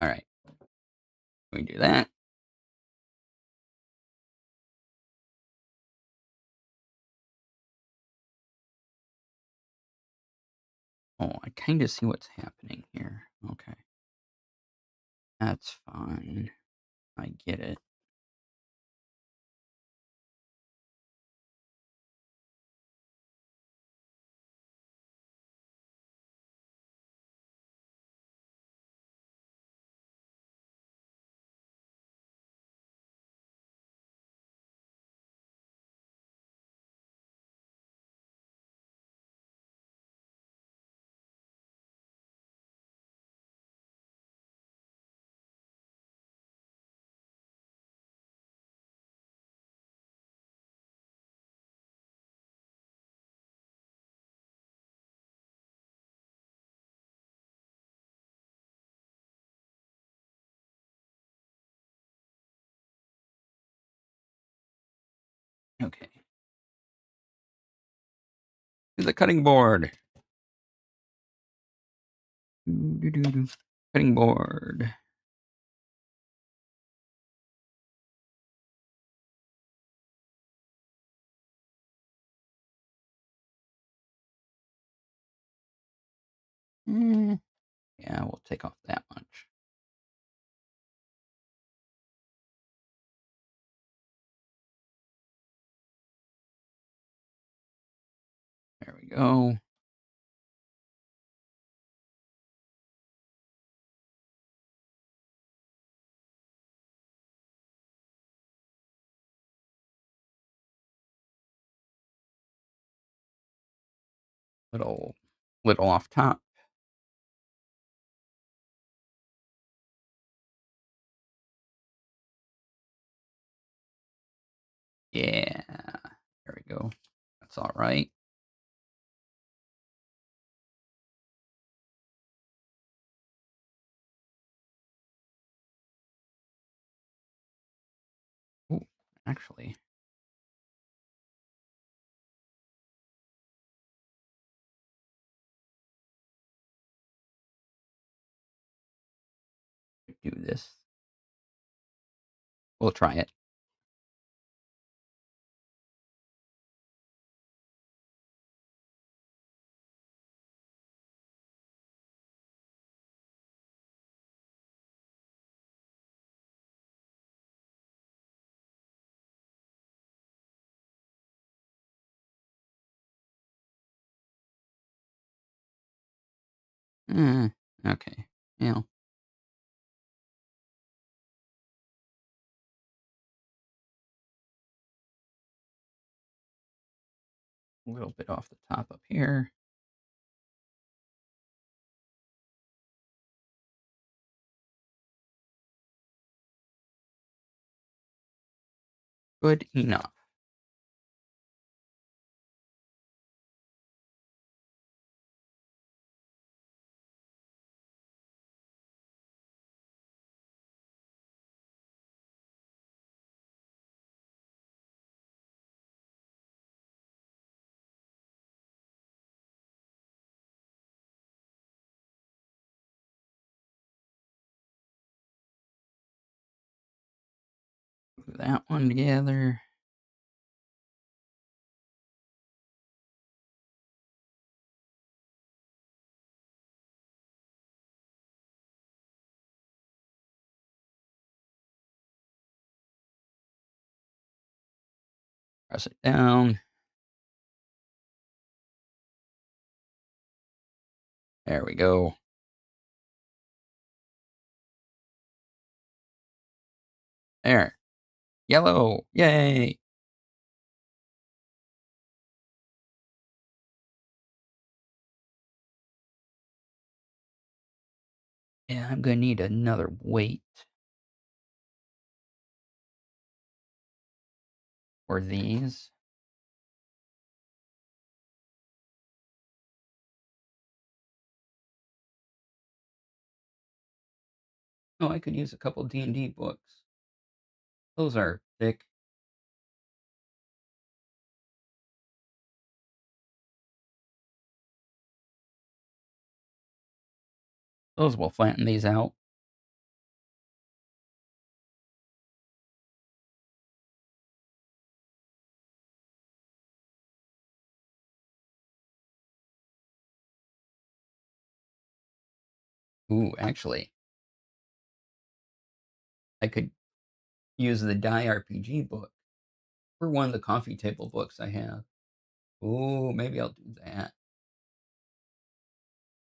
All right. We do that. Oh, I kind of see what's happening here. Okay. That's fine. I get it. Okay. To the cutting board. Doo-doo-doo-doo. Cutting board. Yeah, we'll take off that much. There we go. Little, little off top. Yeah. There we go. That's all right. Ooh, actually, do this. We'll try it. Okay. Yeah. A little bit off the top up here. Good enough. Glue that one together. Press it down. There we go. There. Yellow. Yay. Yeah, I'm going to need another weight for these. Oh, I could use a couple D&D books. Those are thick. Those will flatten these out. Ooh, actually, I could use the TTRPG book for one of the coffee table books I have. Ooh, maybe I'll do that.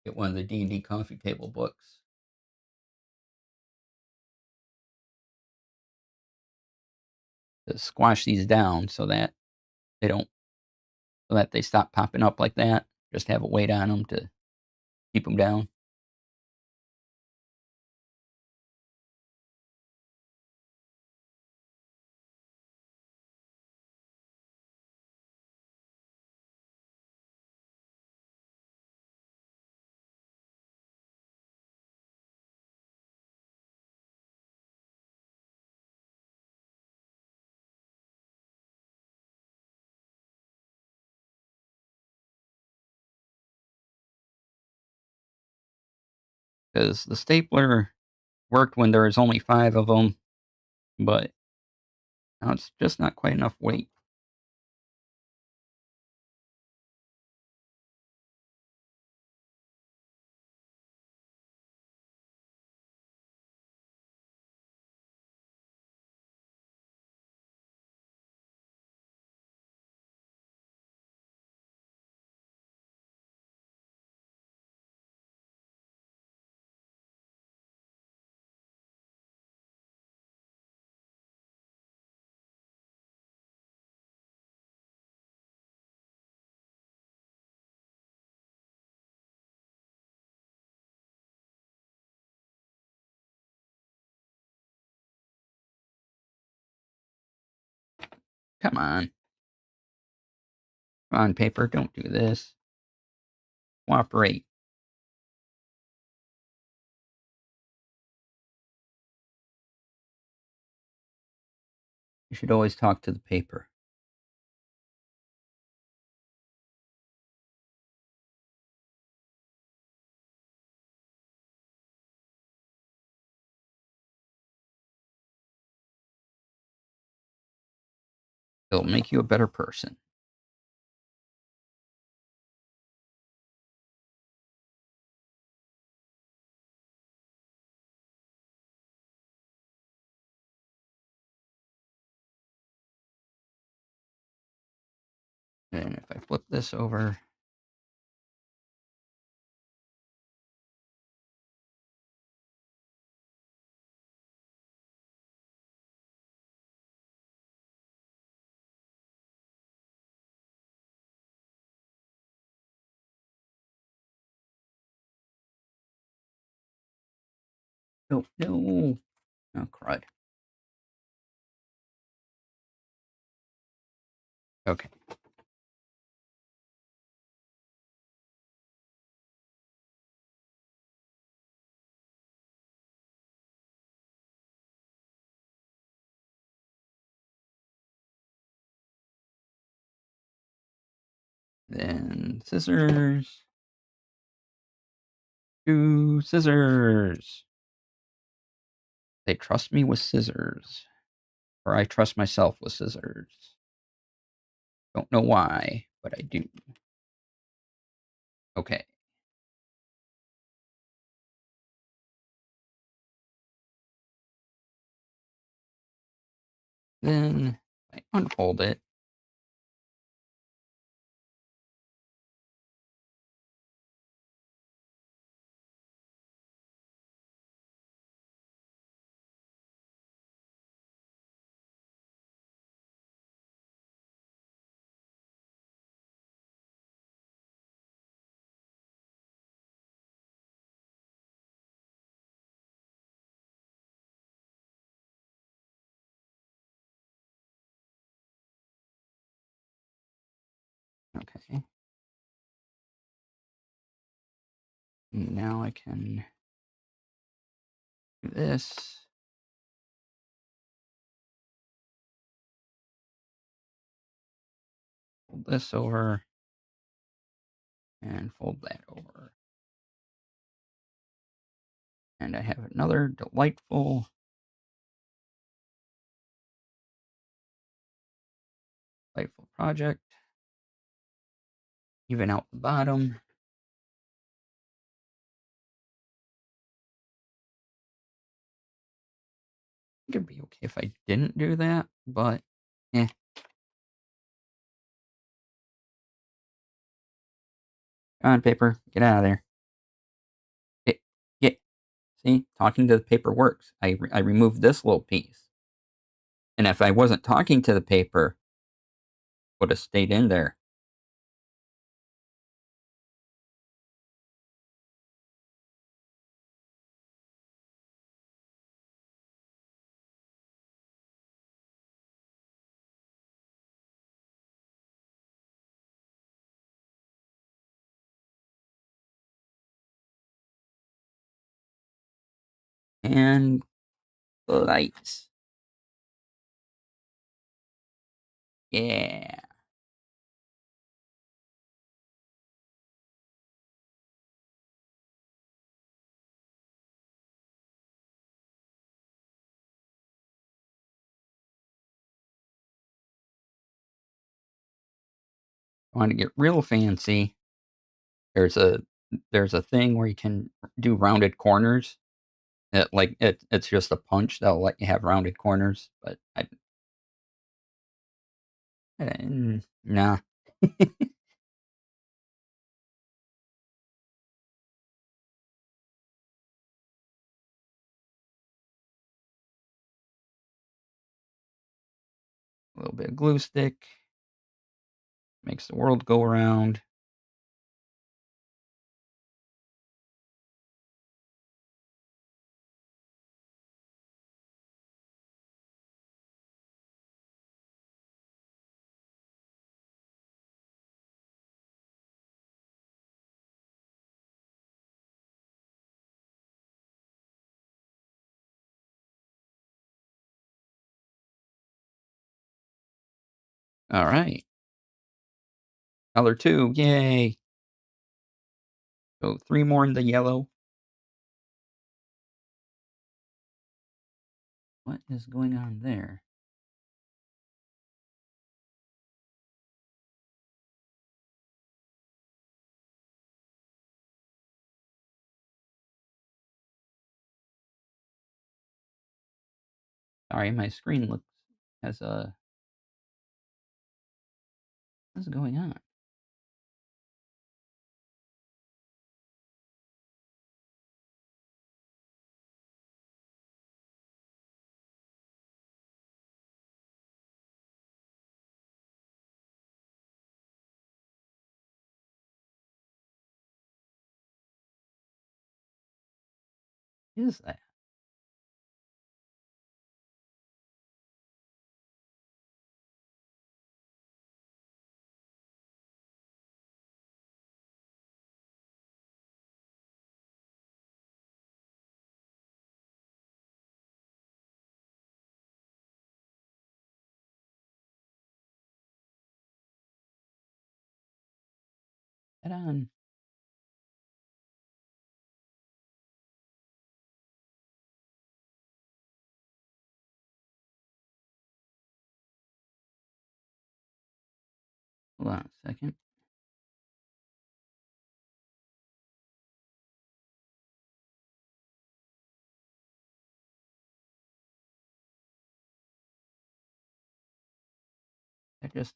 Get one of the D&D coffee table books. To squash these down so that they don't, so that they stop popping up like that. Just have a weight on them to keep them down. Because the stapler worked when there was only 5 of them, but now it's just not quite enough weight. Come on. Come on, paper, don't do this. Cooperate. You should always talk to the paper. It'll make you a better person. And if I flip this over, no, no, oh crud. Okay. Then scissors. Do scissors. They trust me with scissors. Or I trust myself with scissors. Don't know why, but I do. Okay. Then I unfold it. Okay. Now I can do this. Fold this over. And fold that over. And I have another delightful project. Even out the bottom. I think it'd be okay if I didn't do that, but eh. Come on, paper, get out of there. Get. See, talking to the paper works. I removed this little piece. And if I wasn't talking to the paper, it would have stayed in there. And lights. Yeah. I want to get real fancy. There's a thing where you can do rounded corners. It's just a punch that'll let you have rounded corners, but nah. A little bit of glue stick makes the world go around. All right. Color 2, yay. So 3 more in the yellow. What is going on there? Sorry, my screen has a... What's going on? What is that? Head on. Hold on a second. I just...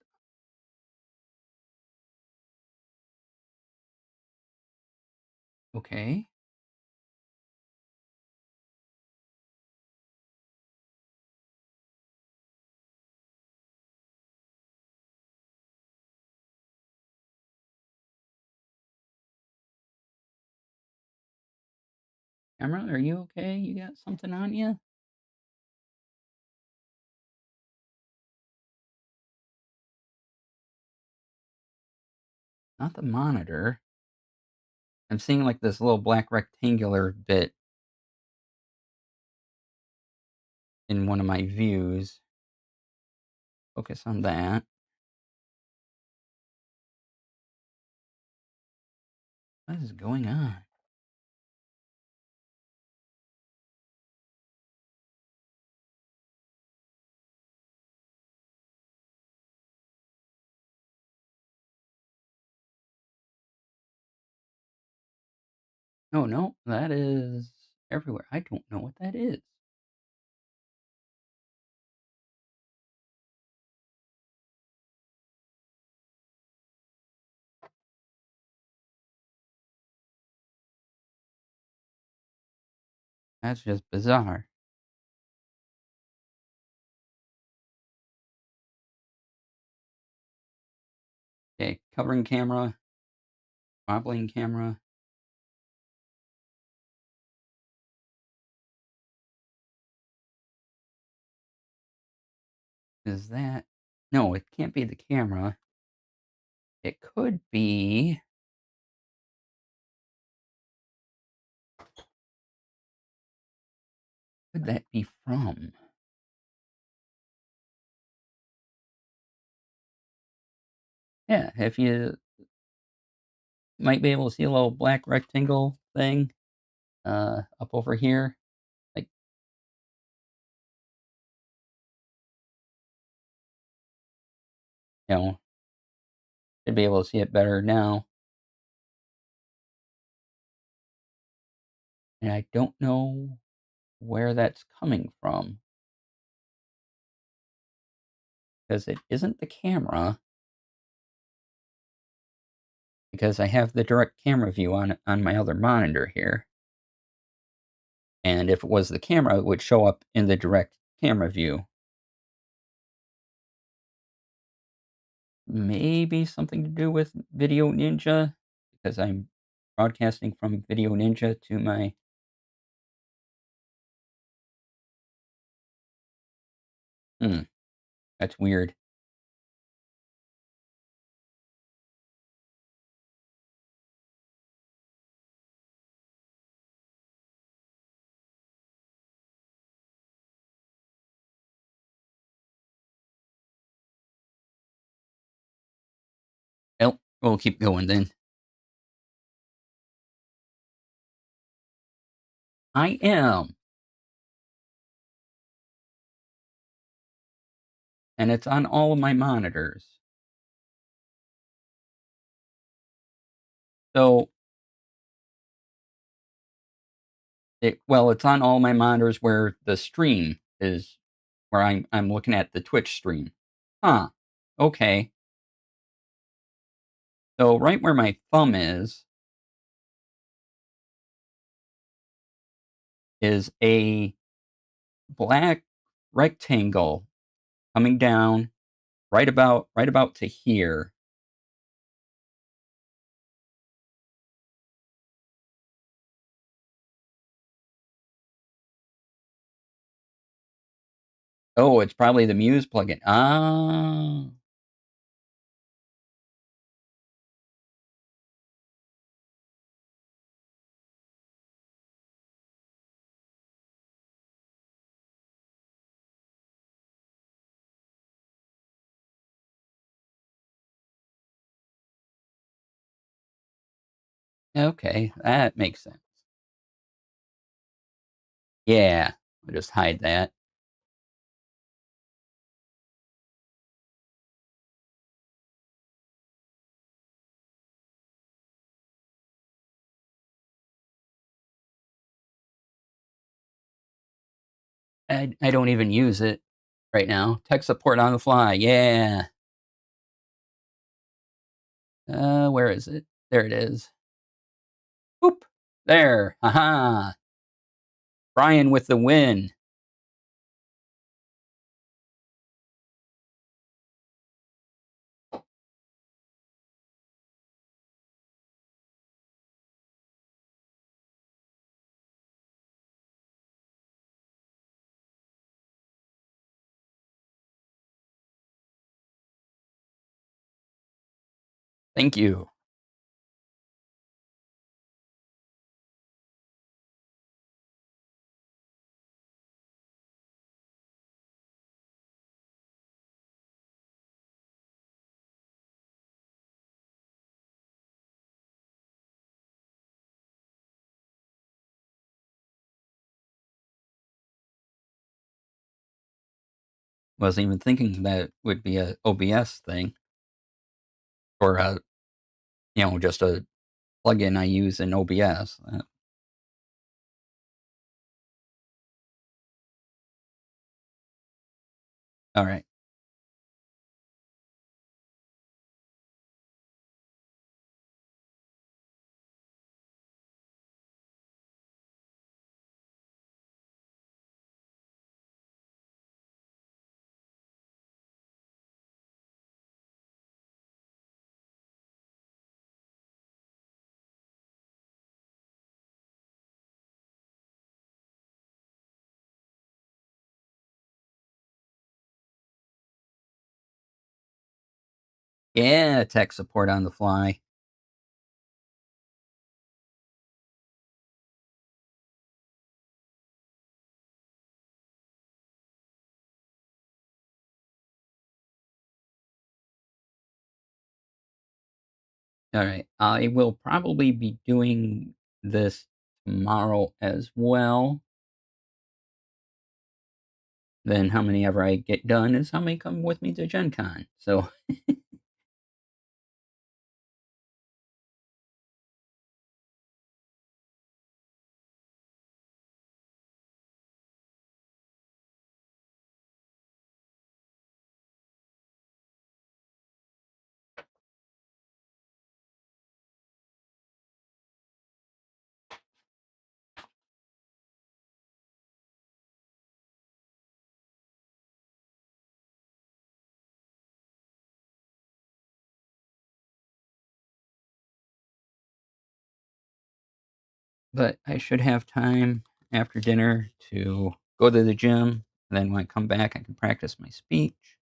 Okay. Camera, are you okay? You got something on you? Not the monitor. I'm seeing like this little black rectangular bit in one of my views. Focus on that. What is going on? Oh, no, that is everywhere. I don't know what that is. That's just bizarre. Okay, covering camera, wobbling camera. Is that... No, it can't be the camera. It could be... What could that be from? Yeah, if you might be able to see a little black rectangle thing up over here. Like, you know, should be able to see it better now. And I don't know where that's coming from because it isn't the camera, because I have the direct camera view on my other monitor here. And if it was the camera, it would show up in the direct camera view. Maybe something to do with Video Ninja, because I'm broadcasting from Video Ninja to my... That's weird. Well, we'll keep going then. I am. And it's on all of my monitors. So, it's on all my monitors where the stream is where I'm looking at the Twitch stream. Huh. Okay. So right where my thumb is a black rectangle coming down right about to here. Oh, it's probably the Muse plugin. Ah. Okay, that makes sense. Yeah, I'll just hide that. I don't even use it right now. Tech support on the fly. Yeah. Where is it? There it is. Boop. There. Haha. Brian with the win. Thank you. Wasn't even thinking that would be a OBS thing or just a plugin I use in OBS. All right. Yeah, tech support on the fly. All right. I will probably be doing this tomorrow as well. Then how many ever I get done is how many come with me to Gen Con. So but I should have time after dinner to go to the gym. And then when I come back, I can practice my speech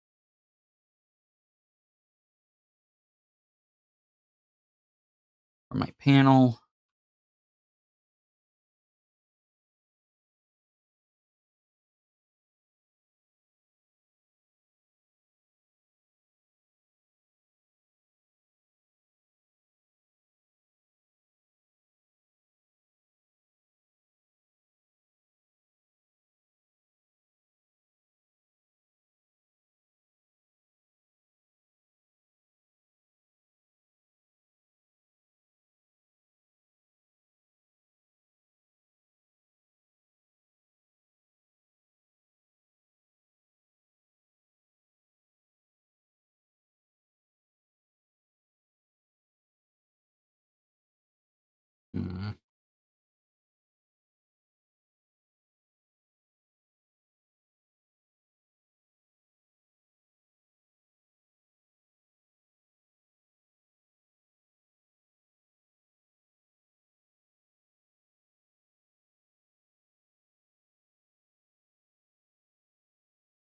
for my panel. Mm.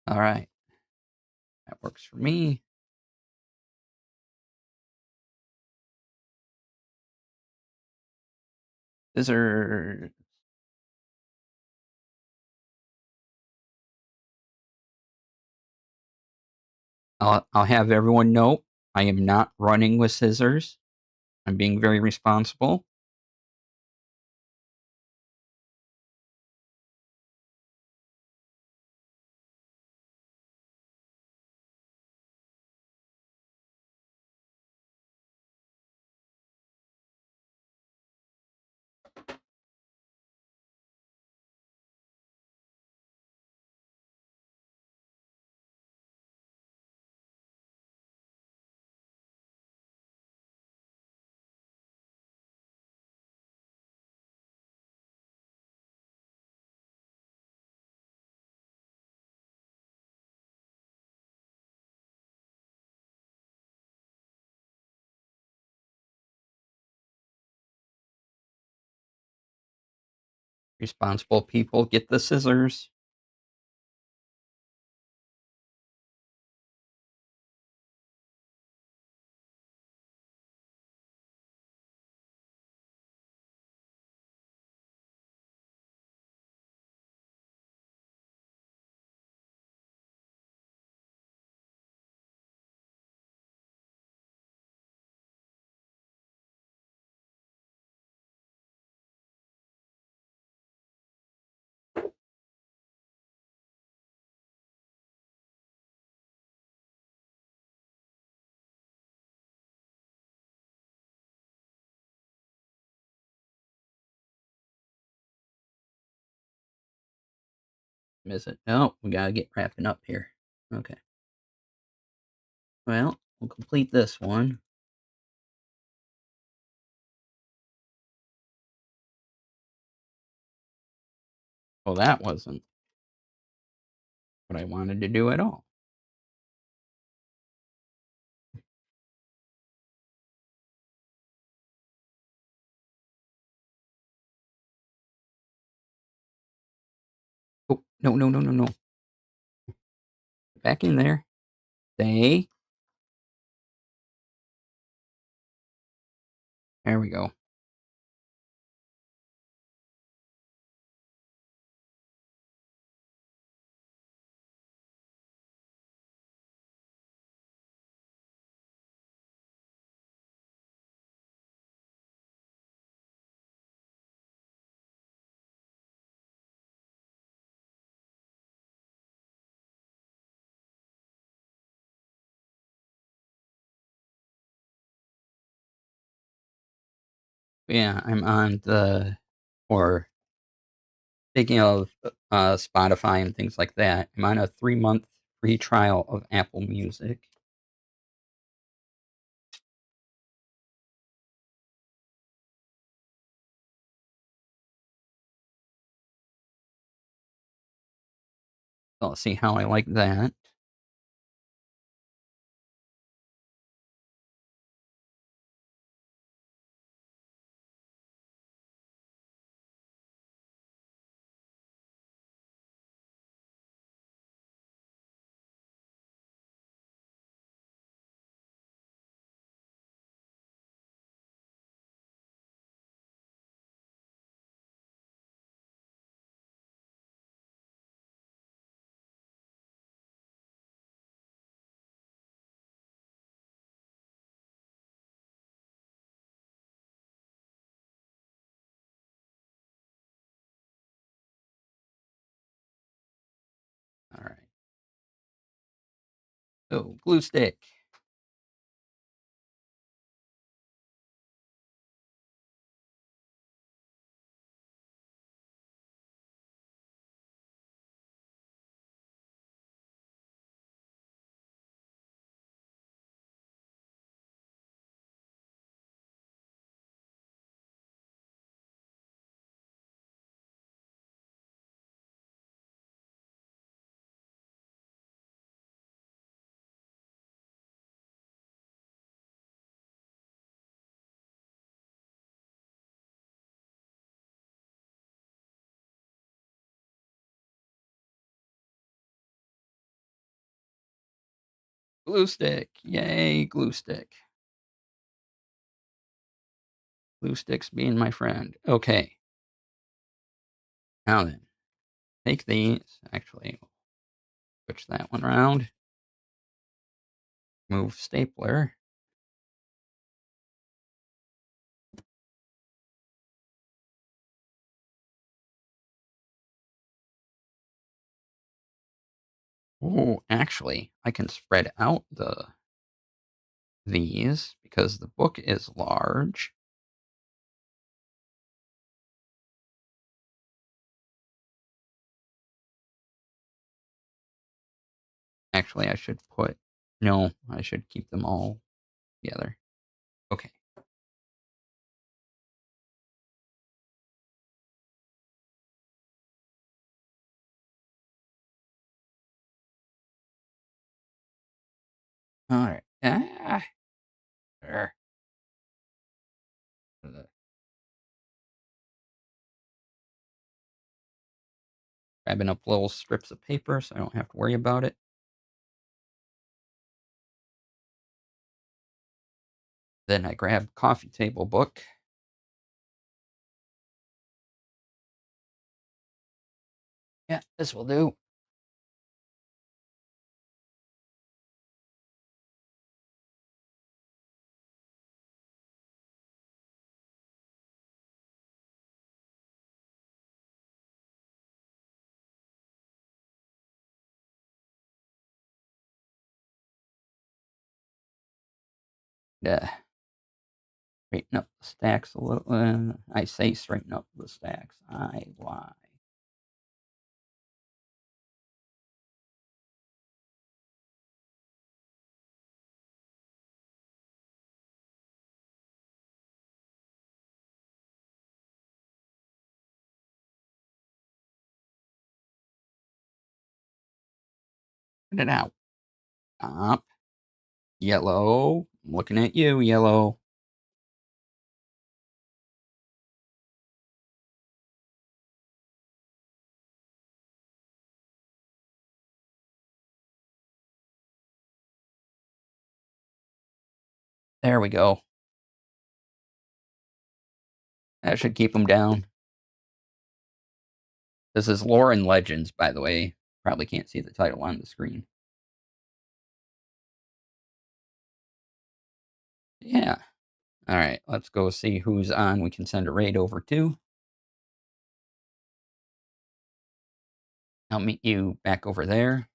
All right. That works for me. Scissors. I'll have everyone know I am not running with scissors. I'm being very responsible. Responsible people get the scissors. Is it? Oh, we gotta get wrapping up here. Okay. Well, we'll complete this one. Well, that wasn't what I wanted to do at all. Oh, no, no, no, no, no. Back in there. Stay. There we go. Yeah, I'm on or speaking of Spotify and things like that, I'm on a 3-month free trial of Apple Music. So I'll see how I like that. All right. So glue stick. Glue stick. Yay, glue stick. Glue sticks being my friend. Okay. Now then, take these. Actually, switch that one around. Move stapler. Oh, actually, I can spread out these because the book is large. Actually, I should I should keep them all together. Okay. All right. There. Grabbing up little strips of paper so I don't have to worry about it. Then I grab coffee table book. Yeah, this will do. Yeah. Straighten up the stacks a little. I say straighten up the stacks. I lie. Put it out. Stop. Yellow. I'm looking at you, yellow. There we go. That should keep them down. This is Lore and Legends, by the way. Probably can't see the title on the screen. Yeah. All right, let's go see who's on. We can send a raid over to. I'll meet you back over there.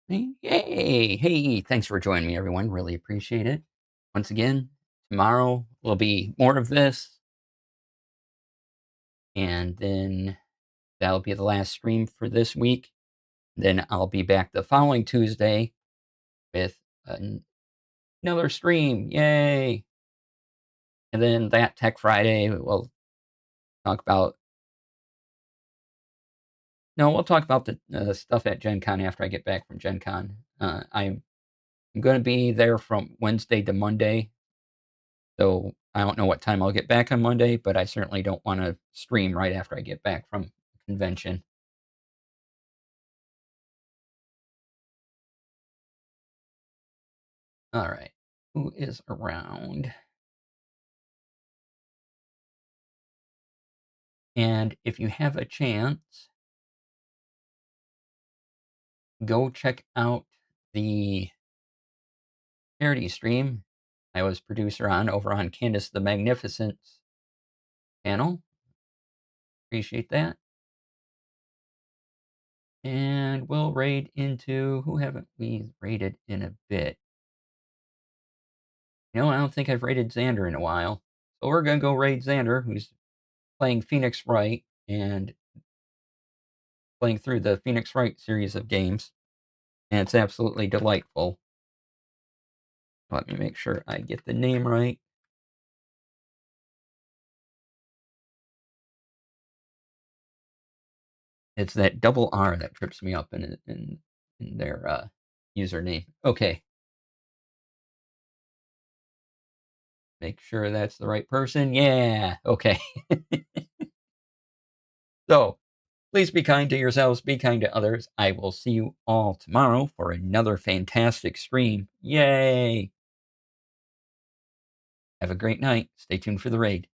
Yay! Hey, thanks for joining me, everyone. Really appreciate it. Once again, tomorrow will be more of this. And then that'll be the last stream for this week. Then I'll be back the following Tuesday with another stream. Yay! And then that Tech Friday, we'll talk about. No, we'll talk about the stuff at Gen Con after I get back from Gen Con. I'm going to be there from Wednesday to Monday. So I don't know what time I'll get back on Monday, but I certainly don't want to stream right after I get back from the convention. All right. Who is around? And if you have a chance, go check out the charity stream I was producer on over on Candace the Magnificent's channel. Appreciate that. And we'll raid into who haven't we raided in a bit? I don't think I've raided Xander in a while. So we're gonna go raid Xander, who's playing Phoenix Wright and playing through the Phoenix Wright series of games. And it's absolutely delightful. Let me make sure I get the name right. It's that double R that trips me up in their username. Okay. Make sure that's the right person. Yeah. Okay. So, please be kind to yourselves, be kind to others. I will see you all tomorrow for another fantastic stream. Yay! Have a great night. Stay tuned for the raid.